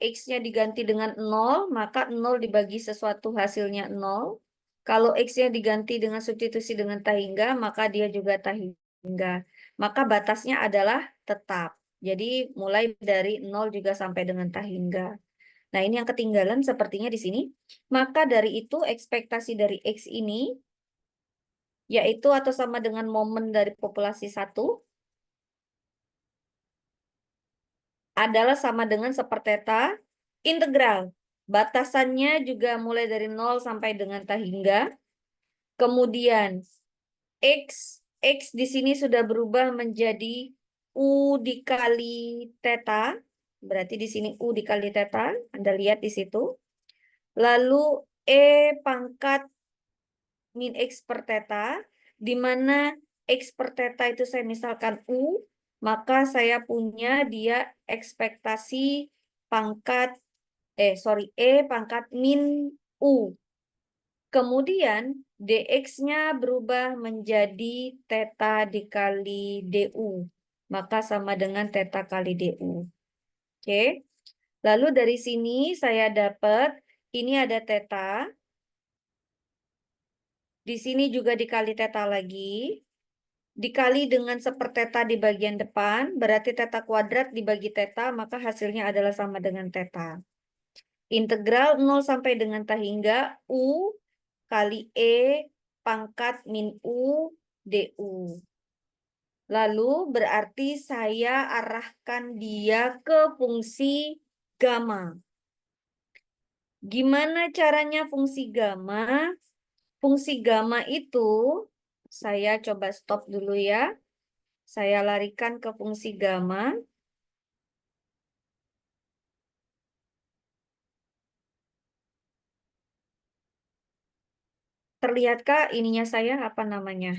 X-nya diganti dengan 0, maka 0 dibagi sesuatu hasilnya 0. Kalau X-nya diganti dengan substitusi dengan tak hingga, maka dia juga tak hingga. Maka batasnya adalah tetap. Jadi mulai dari 0 juga sampai dengan tak hingga. Nah, ini yang ketinggalan sepertinya di sini. Maka dari itu ekspektasi dari X ini, yaitu atau sama dengan momen dari populasi 1, adalah sama dengan sepertheta integral. Batasannya juga mulai dari 0 sampai dengan tak hingga. Kemudian X di sini sudah berubah menjadi U dikali theta. Berarti di sini U dikali theta. Anda lihat di situ. Lalu E pangkat min X per theta, di mana X per theta itu saya misalkan U, maka saya punya dia ekspektasi pangkat, E pangkat min U. Kemudian dx-nya berubah menjadi theta dikali du, maka sama dengan theta kali du. Oke. Lalu dari sini saya dapat ini ada theta. Di sini juga dikali theta lagi. Dikali dengan sepertheta di bagian depan, berarti theta kuadrat dibagi theta, maka hasilnya adalah sama dengan theta. Integral 0 sampai dengan ta hingga U kali E pangkat min U DU. Lalu berarti saya arahkan dia ke fungsi gamma. Gimana caranya fungsi gamma? Fungsi gamma itu, saya coba stop dulu ya. Saya larikan ke fungsi gamma. Terlihatkah ininya saya, apa namanya?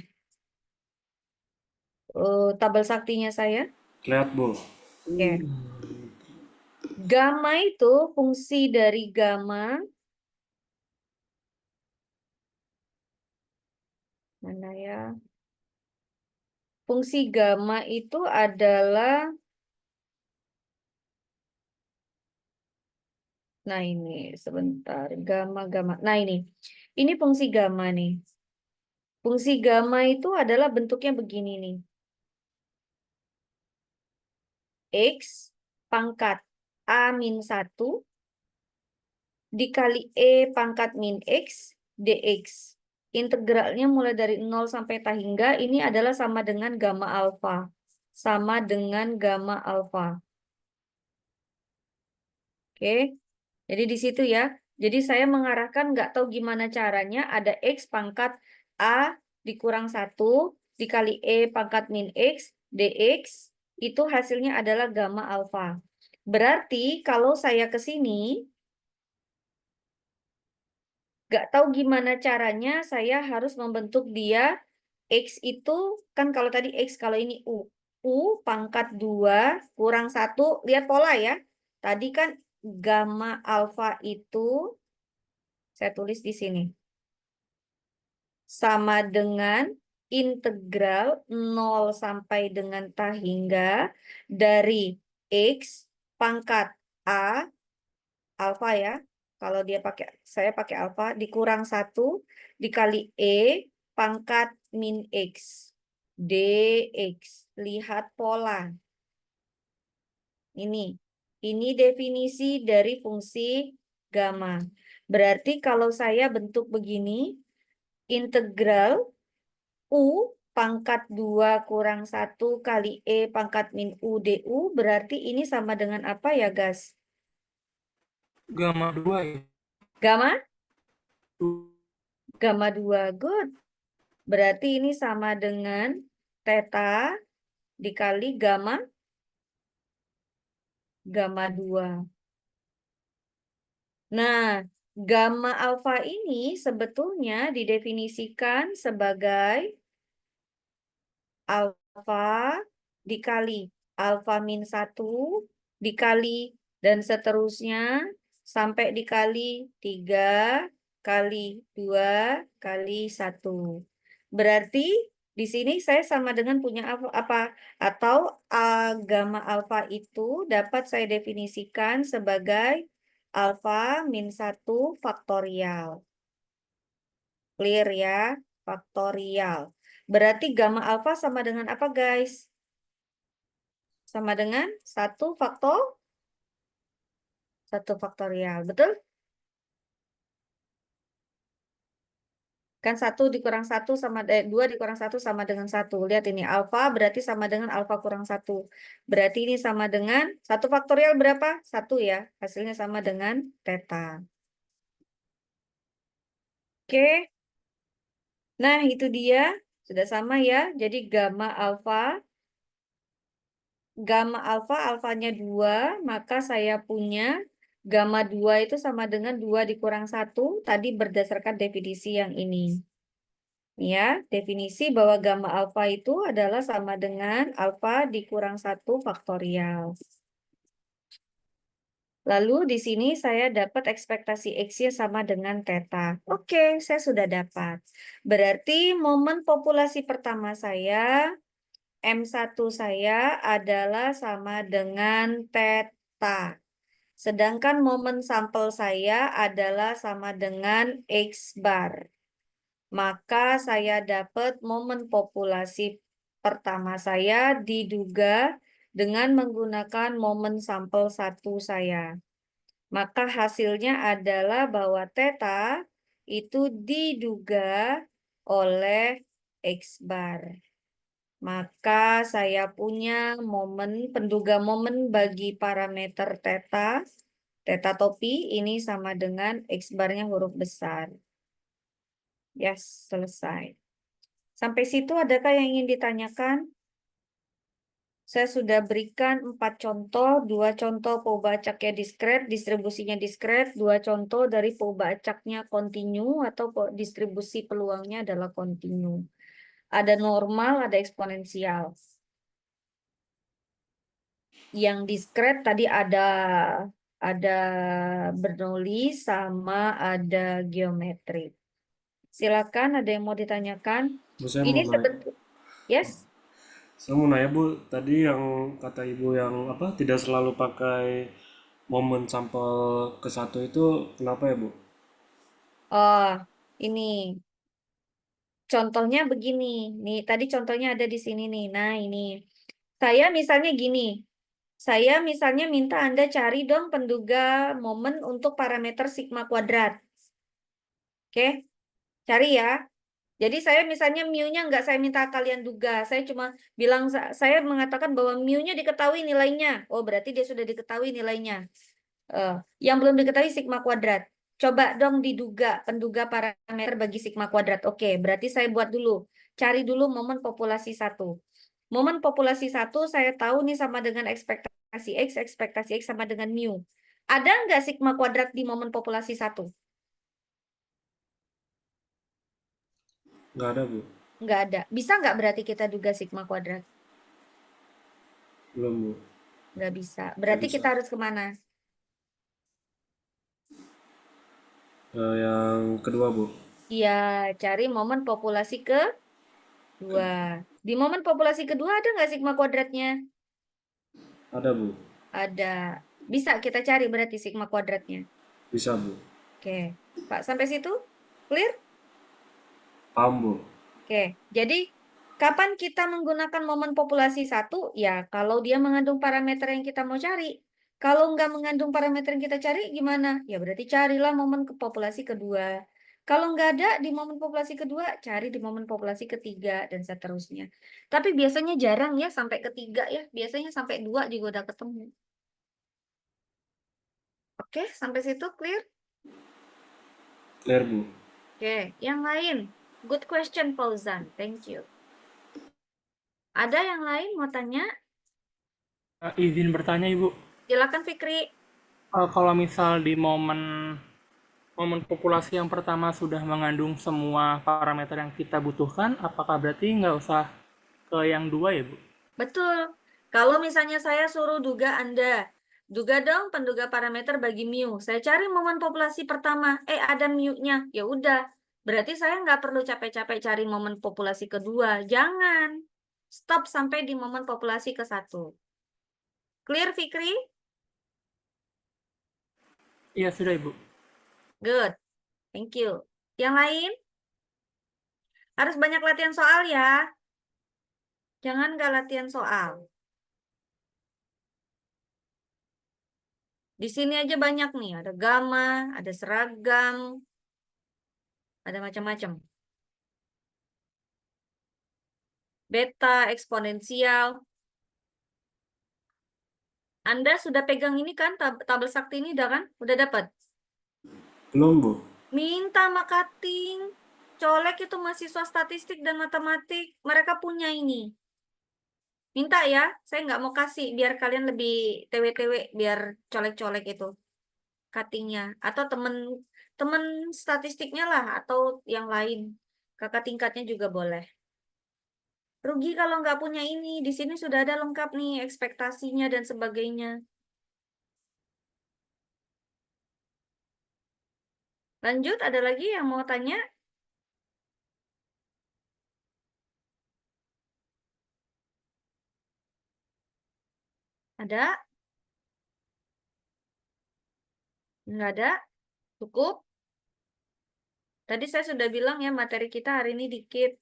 Tabel saktinya saya? Lihat, Bu. Oke. Gamma itu fungsi dari gamma. Mana ya? Fungsi gamma itu adalah, nah ini sebentar, gamma. Nah ini fungsi gamma nih. Fungsi gamma itu adalah bentuknya begini nih. X pangkat A min 1 dikali E pangkat min X dx. Integralnya mulai dari 0 sampai ta hingga ini adalah sama dengan gamma alfa. Sama dengan gamma alfa. Oke, jadi di situ ya. Jadi saya mengarahkan nggak tahu gimana caranya ada X pangkat A dikurang 1 dikali E pangkat min X dx. Itu hasilnya adalah gamma alfa. Berarti kalau saya ke sini, nggak tahu gimana caranya saya harus membentuk dia. X itu kan kalau tadi X, kalau ini U. U pangkat 2 kurang 1. Lihat pola ya. Tadi kan gamma alfa itu, saya tulis di sini, sama dengan integral 0 sampai dengan ta hingga dari X pangkat A, alfa ya. Kalau dia pakai, saya pakai alfa, dikurang 1 dikali E pangkat min X dx. Lihat pola. Ini definisi dari fungsi gamma. Berarti kalau saya bentuk begini, integral U pangkat 2 kurang 1 kali E pangkat min U du, berarti ini sama dengan apa ya, guys? Gamma 2 ya. Gamma? Gamma 2, good. Berarti ini sama dengan theta dikali gamma 2. Nah, gamma alfa ini sebetulnya didefinisikan sebagai alfa dikali alfa min 1 dikali dan seterusnya sampai dikali 3 kali 2 kali 1. Berarti di sini saya sama dengan punya apa? Atau gamma alfa itu dapat saya definisikan sebagai alfa min 1 faktorial. Clear ya? Faktorial. Berarti gamma alfa sama dengan apa, guys? Sama dengan 1 faktorial. Betul? Kan 1 dikurang 1 sama 2 dikurang 1 sama dengan 1. Lihat ini, alfa berarti sama dengan alfa kurang 1. Berarti ini sama dengan 1 faktorial berapa? 1 ya. Hasilnya sama dengan theta. Oke. Nah, itu dia. Sudah sama ya. Jadi gamma alfa, alfanya 2, maka saya punya gamma 2 itu sama dengan 2 dikurang 1, tadi berdasarkan definisi yang ini. Ya, definisi bahwa gamma alfa itu adalah sama dengan alfa dikurang 1 faktorial. Lalu di sini saya dapat ekspektasi X-nya sama dengan theta. Oke, saya sudah dapat. Berarti momen populasi pertama saya, M1 saya adalah sama dengan theta. Sedangkan momen sampel saya adalah sama dengan X bar. Maka saya dapat momen populasi pertama saya diduga dengan menggunakan momen sampel 1 saya. Maka hasilnya adalah bahwa theta itu diduga oleh X bar. Maka saya punya penduga momen bagi parameter theta. Theta topi ini sama dengan X barnya huruf besar. Yes, selesai. Sampai situ adakah yang ingin ditanyakan? Saya sudah berikan 4 contoh, 2 contoh acaknya diskret, distribusinya diskret, 2 contoh dari acaknya kontinu atau distribusi peluangnya adalah kontinu. Ada normal, ada eksponensial. Yang diskret tadi ada Bernoulli sama ada geometri. Silakan, ada yang mau ditanyakan? Bu, saya Ini mau nanya. sebetulnya, yes? Saya mau nanya Bu, tadi yang kata Ibu yang apa tidak selalu pakai momen sampel ke satu itu kenapa ya Bu? Oh, ini contohnya begini. Nih, tadi contohnya ada di sini nih. Nah, ini. Saya misalnya gini. Saya misalnya minta Anda cari dong penduga momen untuk parameter sigma kuadrat. Oke, cari ya. Jadi saya misalnya mu-nya nggak saya minta kalian duga. Saya cuma bilang, saya mengatakan bahwa mu-nya diketahui nilainya. Oh, berarti dia sudah diketahui nilainya. Yang belum diketahui sigma kuadrat. Coba dong diduga penduga parameter bagi sigma kuadrat. Oke, berarti saya buat dulu. Cari dulu momen populasi 1. Momen populasi 1 saya tahu nih sama dengan ekspektasi X sama dengan mu. Ada nggak sigma kuadrat di momen populasi 1? Nggak ada Bu? Nggak ada. Bisa nggak berarti kita duga sigma kuadrat? Belum Bu? Nggak bisa. Nggak Berarti bisa. kita harus kemana? Yang kedua Bu? Iya, cari momen populasi kedua. Di momen populasi kedua ada nggak sigma kuadratnya? Ada Bu? Ada. Bisa kita cari berarti sigma kuadratnya. Bisa Bu? Oke. Pak, sampai situ? Clear? Paham Bu? Oke. Jadi, kapan kita menggunakan momen populasi 1? Ya, kalau dia mengandung parameter yang kita mau cari. Kalau nggak mengandung parameter yang kita cari, gimana? Ya, berarti carilah momen populasi kedua. Kalau nggak ada di momen populasi kedua, cari di momen populasi ketiga, dan seterusnya. Tapi biasanya jarang ya sampai ketiga ya. Biasanya sampai 2 juga udah ketemu. Oke, sampai situ clear? Clear Bu? Oke, yang lain. Good question, Fauzan. Thank you. Ada yang lain mau tanya? Izin bertanya Ibu, Silakan Fikri. kalau misal di momen momen populasi yang pertama sudah mengandung semua parameter yang kita butuhkan, apakah berarti nggak usah ke yang dua ya Bu? Betul. Kalau misalnya saya suruh duga Anda, duga dong penduga parameter bagi mu. Saya cari momen populasi pertama, ada mu-nya. Ya udah, berarti saya nggak perlu capek-capek cari momen populasi kedua. Jangan. Stop sampai di momen populasi ke-1. Clear, Fikri? Iya sudah Ibu. Good. Thank you. Yang lain? Harus banyak latihan soal ya. Jangan nggak latihan soal. Di sini aja banyak nih. Ada gamma, ada seragam, ada macam-macam. Beta, eksponensial. Anda sudah pegang ini kan, tabel sakti ini udah kan? Udah dapat? Belum Bu? Minta sama cutting. Colek itu mahasiswa statistik dan matematik. Mereka punya ini. Minta ya, saya nggak mau kasih biar kalian lebih TW-TW, biar colek-colek itu cuttingnya. Atau temen statistiknya lah, atau yang lain. Kakak tingkatnya juga boleh. Rugi kalau nggak punya ini. Di sini sudah ada lengkap nih ekspektasinya dan sebagainya. Lanjut, ada lagi yang mau tanya? Ada? Nggak ada? Cukup? Tadi saya sudah bilang ya, materi kita hari ini dikit.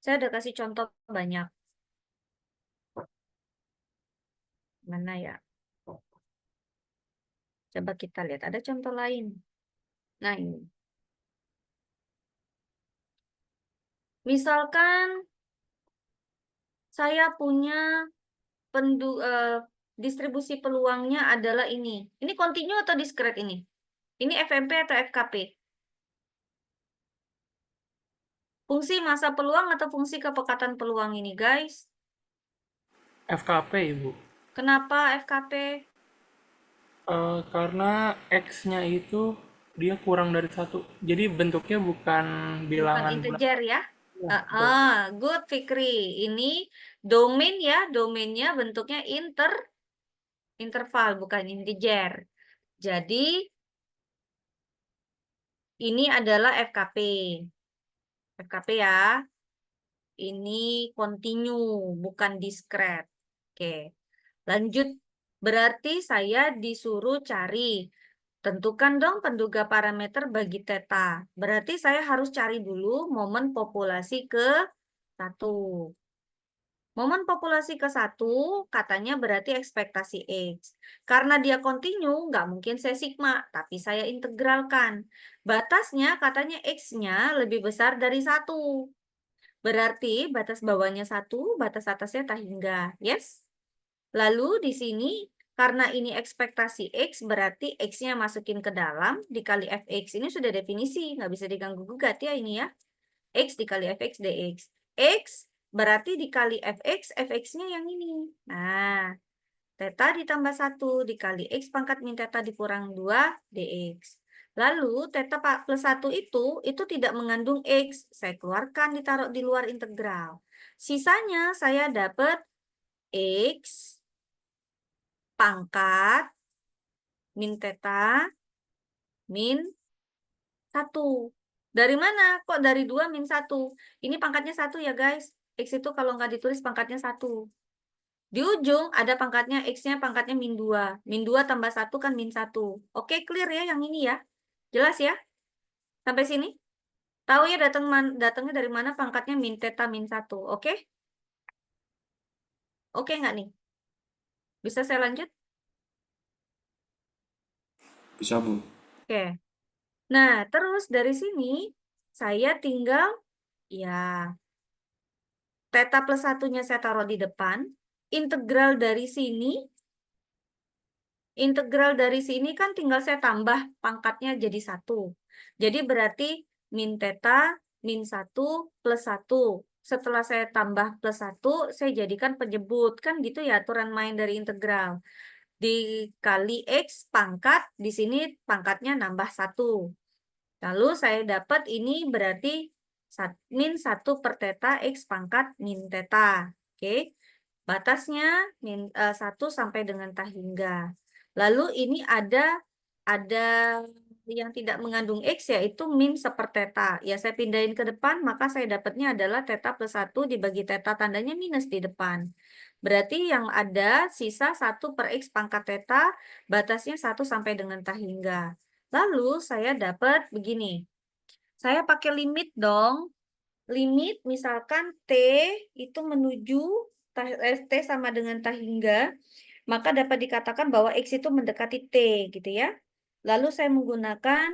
Saya udah kasih contoh banyak. Mana ya? Coba kita lihat, ada contoh lain. Nah, ini. Misalkan saya punya distribusi peluangnya adalah ini. Ini kontinu atau discrete ini? Ini FMP atau FKP? Fungsi massa peluang atau fungsi kepekatan peluang ini, guys? FKP, Ibu. Kenapa FKP? Karena X-nya itu dia kurang dari satu. Jadi bentuknya bukan Bukan bilangan integer ya? Ya, betul. Good Fikri. Ini domain ya, domainnya bentuknya interval, bukan integer. Jadi ini adalah FKP. FKP ya. Ini continue, bukan discrete. Oke. Lanjut. Berarti saya disuruh cari. Tentukan dong penduga parameter bagi theta. Berarti saya harus cari dulu momen populasi ke 1. Momen populasi ke 1 katanya berarti ekspektasi X. Karena dia kontinu, nggak mungkin saya sigma, tapi saya integralkan. Batasnya katanya X-nya lebih besar dari 1. Berarti batas bawahnya 1, batas atasnya tak hingga. Yes? Lalu di sini, karena ini ekspektasi X, berarti X-nya masukin ke dalam, dikali Fx. Ini sudah definisi, nggak bisa diganggu-gugat ya ini ya. X dikali Fx dx. X berarti dikali Fx, Fx-nya yang ini. Nah, theta ditambah 1 dikali X pangkat min theta dikurang 2 dx. Lalu, theta plus 1 itu tidak mengandung X. Saya keluarkan, ditaruh di luar integral. Sisanya saya dapat X pangkat min theta min 1. Dari mana? Kok dari 2 min 1? Ini pangkatnya 1 ya guys. X itu kalau nggak ditulis pangkatnya 1. Di ujung ada pangkatnya, X-nya pangkatnya min 2. Min 2 tambah 1 kan min 1. Oke, clear ya yang ini ya? Jelas ya? Sampai sini? Tahu ya datangnya dari mana pangkatnya min theta min 1. Oke? Oke nggak nih? Bisa saya lanjut? Bisa, Bu. Oke. Nah, terus dari sini saya tinggal ya theta plus 1-nya saya taruh di depan. Integral dari sini kan tinggal saya tambah pangkatnya jadi 1. Jadi berarti min theta min 1 plus 1. Setelah saya tambah plus 1, saya jadikan penyebut. Kan gitu ya aturan main dari integral. Dikali X pangkat, di sini pangkatnya nambah 1. Lalu saya dapat ini berarti min 1 per theta X pangkat min theta. Oke. Batasnya min 1 sampai dengan tak hingga. Lalu ini ada yang tidak mengandung X yaitu min sepertheta. Ya saya pindahin ke depan maka saya dapatnya adalah theta plus 1 dibagi theta tandanya minus di depan. Berarti yang ada sisa 1 per X pangkat theta batasnya 1 sampai dengan tak hingga. Lalu saya dapat begini. Saya pakai limit dong. Limit misalkan T itu menuju T sama dengan tak hingga, maka dapat dikatakan bahwa X itu mendekati T gitu ya. Lalu saya menggunakan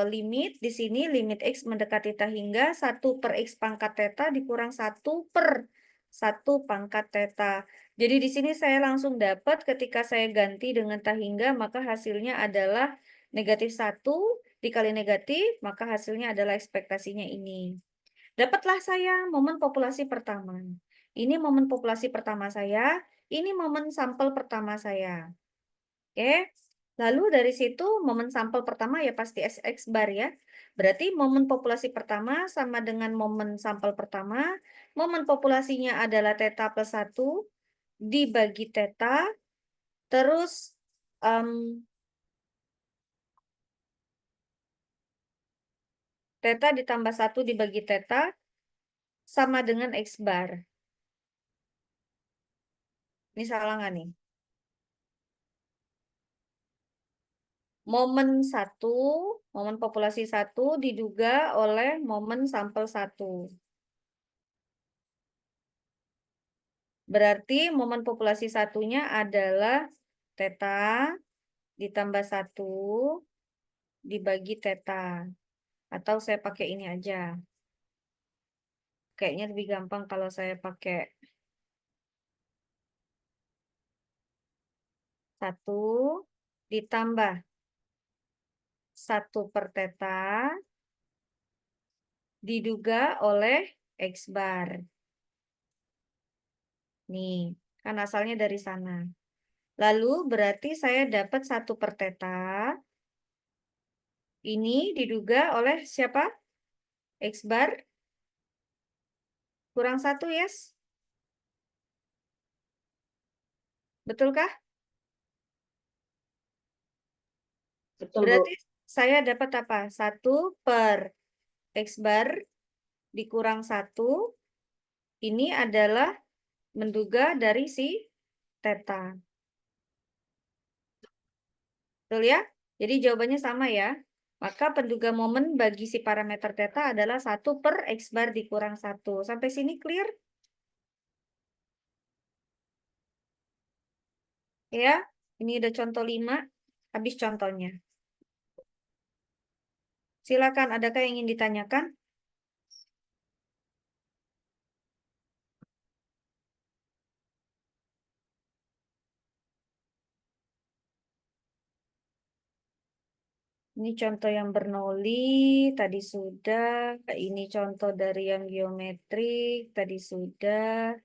limit di sini, limit X mendekati tak hingga 1 per X pangkat theta dikurang 1 per 1 pangkat theta. Jadi di sini saya langsung dapat ketika saya ganti dengan tak hingga, maka hasilnya adalah negatif 1 dikali negatif, maka hasilnya adalah ekspektasinya ini. Dapatlah saya momen populasi pertama. Ini momen populasi pertama saya, ini momen sampel pertama saya. Oke. Lalu dari situ momen sampel pertama ya pasti SX bar ya. Berarti momen populasi pertama sama dengan momen sampel pertama. Momen populasinya adalah theta plus 1 dibagi theta. Terus theta ditambah 1 dibagi theta sama dengan X bar. Ini salah nggak nih? momen populasi 1 diduga oleh momen sampel 1. Berarti momen populasi satunya adalah theta ditambah 1 dibagi theta. Atau saya pakai ini aja. Kayaknya lebih gampang kalau saya pakai 1 ditambah 1 per theta diduga oleh X bar. Nih, kan asalnya dari sana. Lalu berarti saya dapat 1 per theta. Ini diduga oleh siapa? X bar kurang 1, yes? Betulkah? Betul, Bu. Berarti saya dapat apa? 1 per X bar dikurang 1. Ini adalah menduga dari si theta. Betul ya? Jadi jawabannya sama ya. Maka penduga momen bagi si parameter theta adalah 1 per X bar dikurang 1. Sampai sini clear? Ya, ini udah contoh 5. Habis contohnya. Silakan, adakah yang ingin ditanyakan? Ini contoh yang Bernoulli, tadi sudah. Ini contoh dari yang geometrik, tadi sudah.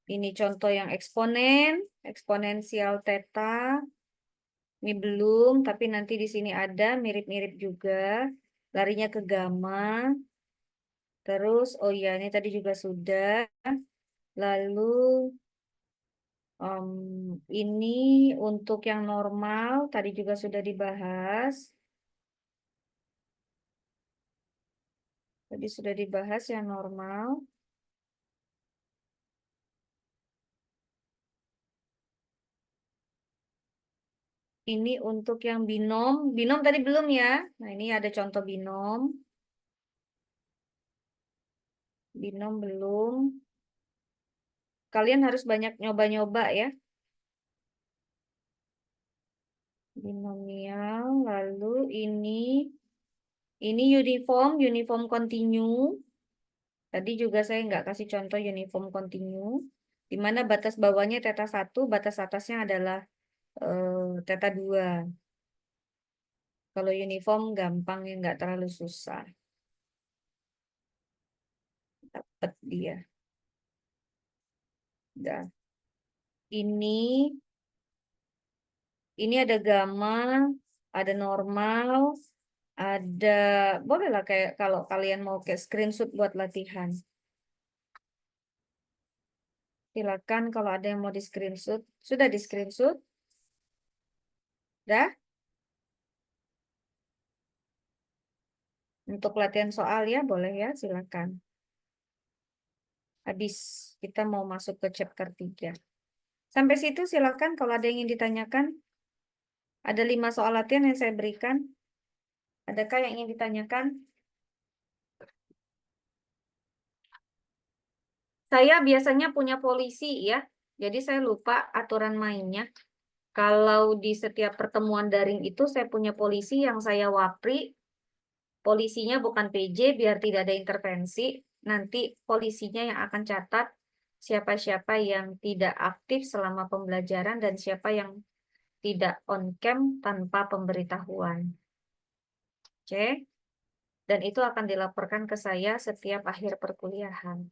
Ini contoh yang eksponen, eksponensial theta. Ini belum, tapi nanti di sini ada mirip-mirip juga. Larinya ke gamma. Terus, oh iya, ini tadi juga sudah. Lalu, ini untuk yang normal, tadi juga sudah dibahas. Tadi sudah dibahas yang normal. Ini untuk yang binom. Binom tadi belum ya. Nah, ini ada contoh binom. Binom belum. Kalian harus banyak nyoba-nyoba ya. Binomial. Lalu ini uniform continue. Tadi juga saya nggak kasih contoh uniform continue. Di mana batas bawahnya theta 1, batas atasnya adalah theta 2. Kalau uniform gampang ya, nggak terlalu susah. Dapat dia. Udah. Ini ada gamma, ada normal, ada, bolehlah kayak kalau kalian mau kayak screenshot buat latihan. Silakan kalau ada yang mau di screenshot. Sudah di screenshot? Dah? Untuk latihan soal ya, boleh ya, silakan. Habis kita mau masuk ke chapter 3. Sampai situ silakan kalau ada yang ingin ditanyakan. Ada 5 soal latihan yang saya berikan. Adakah yang ingin ditanyakan? Saya biasanya punya polisi ya. Jadi saya lupa aturan mainnya. Kalau di setiap pertemuan daring itu saya punya polisi yang saya wapri. Polisinya bukan PJ biar tidak ada intervensi. Nanti polisinya yang akan catat siapa-siapa yang tidak aktif selama pembelajaran dan siapa yang tidak on cam tanpa pemberitahuan. Oke. Dan itu akan dilaporkan ke saya setiap akhir perkuliahan.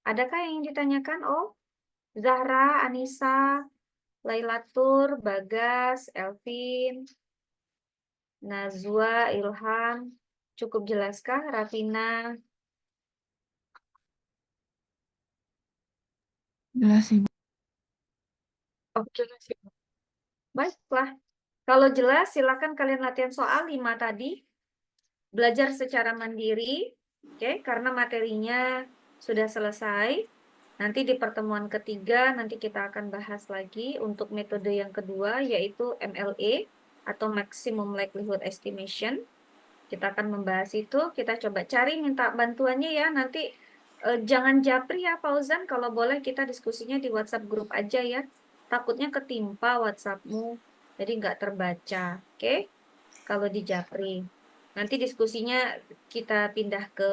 Adakah yang ingin ditanyakan? Oh, Zahra, Anissa, Lailatur, Bagas, Elvin, Nazwa, Ilham. Cukup jelaskah, Rafina? Jelas, Ibu. Oke, baiklah. Kalau jelas, silakan kalian latihan soal 5 tadi. Belajar secara mandiri, oke, karena materinya sudah selesai. Nanti di pertemuan ketiga, nanti kita akan bahas lagi untuk metode yang kedua, yaitu MLE atau Maximum Likelihood Estimation. Kita akan membahas itu, kita coba cari minta bantuannya ya. Nanti jangan japri ya Fauzan, kalau boleh kita diskusinya di WhatsApp grup aja ya. Takutnya ketimpa WhatsAppmu, jadi nggak terbaca. Oke? Kalau di japri. Nanti diskusinya kita pindah ke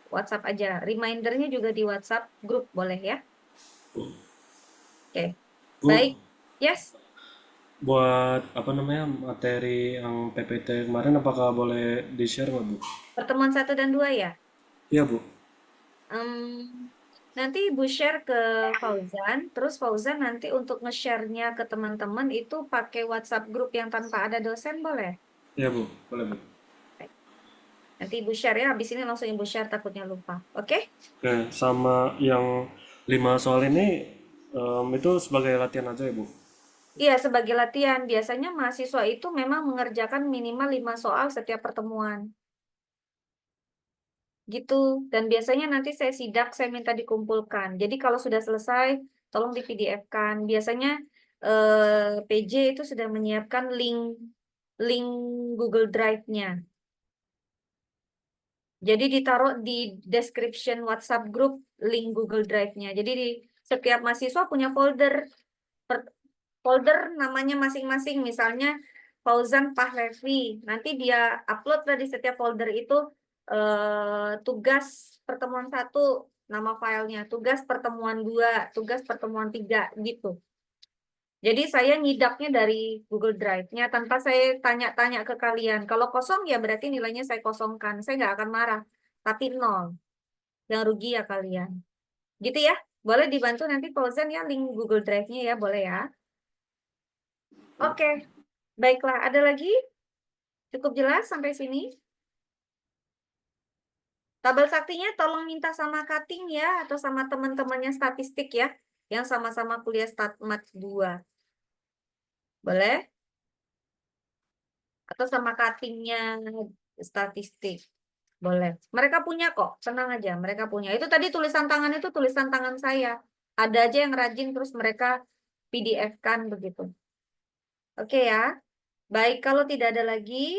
WhatsApp aja. Remindernya juga di WhatsApp grup boleh ya? Oke. Bu, Baik. Yes. buat apa namanya materi yang PPT kemarin apakah boleh di-share nggak, Bu? Pertemuan 1 dan 2 ya? Iya, Bu. Nanti Ibu share ke Fauzan, terus Fauzan nanti untuk nge-share-nya ke teman-teman itu pakai WhatsApp grup yang tanpa ada dosen boleh? Iya, Bu. Boleh, Bu. Nanti Ibu share ya, habis ini langsung Ibu share takutnya lupa. Oke? Oke, sama yang 5 soal ini itu sebagai latihan aja ya, Bu? Iya, sebagai latihan. Biasanya mahasiswa itu memang mengerjakan minimal 5 soal setiap pertemuan. Gitu. Dan biasanya nanti saya sidak, saya minta dikumpulkan. Jadi kalau sudah selesai, tolong di PDF-kan. Biasanya PJ itu sudah menyiapkan link Google Drive-nya. Jadi ditaruh di description WhatsApp group link Google Drive-nya. Jadi di setiap mahasiswa punya folder namanya masing-masing. Misalnya Fauzan Pahlevi. Nanti dia upload lah di setiap folder itu tugas pertemuan 1 nama filenya, tugas pertemuan 2, tugas pertemuan 3 gitu. Jadi saya nyidaknya dari Google Drive-nya tanpa saya tanya-tanya ke kalian. Kalau kosong ya berarti nilainya saya kosongkan. Saya nggak akan marah. Tapi 0. Yang rugi ya kalian. Gitu ya. Boleh dibantu nanti Fauzan ya link Google Drive-nya ya. Boleh ya. Oke. Baiklah. Ada lagi? Cukup jelas sampai sini? Tabel saktinya tolong minta sama Kating ya. Atau sama teman-temannya statistik ya. Yang sama-sama kuliah Statmat 2. Boleh? Atau sama cuttingnya statistik. Boleh. Mereka punya kok, tenang aja. Mereka punya. Itu tadi tulisan tangan itu tulisan tangan saya. Ada aja yang rajin terus mereka PDF-kan begitu. Oke ya. Baik, kalau tidak ada lagi,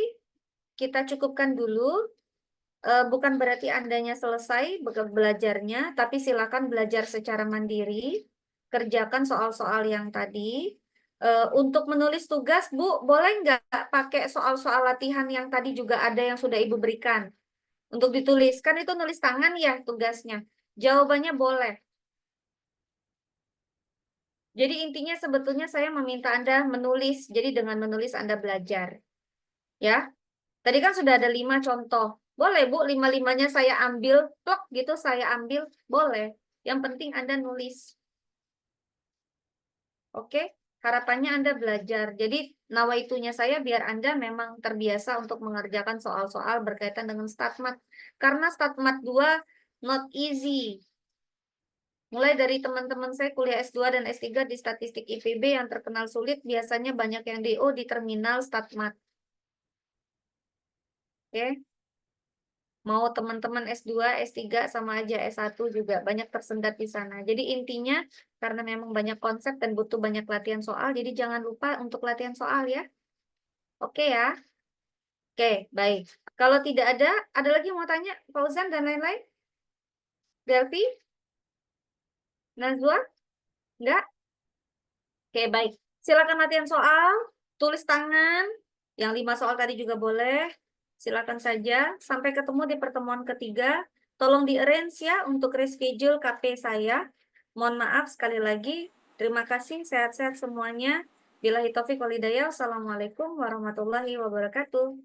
kita cukupkan dulu. Bukan berarti Andanya selesai belajarnya, tapi silakan belajar secara mandiri. Kerjakan soal-soal yang tadi. Untuk menulis tugas, Bu, boleh nggak pakai soal-soal latihan yang tadi juga ada yang sudah Ibu berikan? Untuk ditulis, kan itu nulis tangan ya tugasnya. Jawabannya boleh. Jadi intinya sebetulnya saya meminta Anda menulis, jadi dengan menulis Anda belajar. Ya, tadi kan sudah ada 5 contoh. Boleh, Bu, 5-5-nya saya ambil, plok gitu saya ambil, boleh. Yang penting Anda nulis. Oke, harapannya Anda belajar. Jadi nawaitunya saya biar Anda memang terbiasa untuk mengerjakan soal-soal berkaitan dengan StatMat. Karena StatMat 2 not easy. Mulai dari teman-teman saya kuliah S2 dan S3 di statistik IPB yang terkenal sulit, biasanya banyak yang DO di terminal StatMat. Oke. Mau teman-teman S2, S3 sama aja S1 juga banyak tersendat di sana. Jadi intinya karena memang banyak konsep dan butuh banyak latihan soal, jadi jangan lupa untuk latihan soal ya. Oke ya. Oke, baik. Kalau tidak ada lagi yang mau tanya? Fauzan dan lain-lain? Delphi? Nazwa? Enggak? Oke, baik. Silakan latihan soal, tulis tangan. Yang 5 soal tadi juga boleh. Silakan saja. Sampai ketemu di pertemuan ketiga. Tolong di-arrange ya untuk reschedule KP saya. Mohon maaf sekali lagi. Terima kasih. Sehat-sehat semuanya. Billahi taufiq wal hidayah. Wassalamualaikum warahmatullahi wabarakatuh.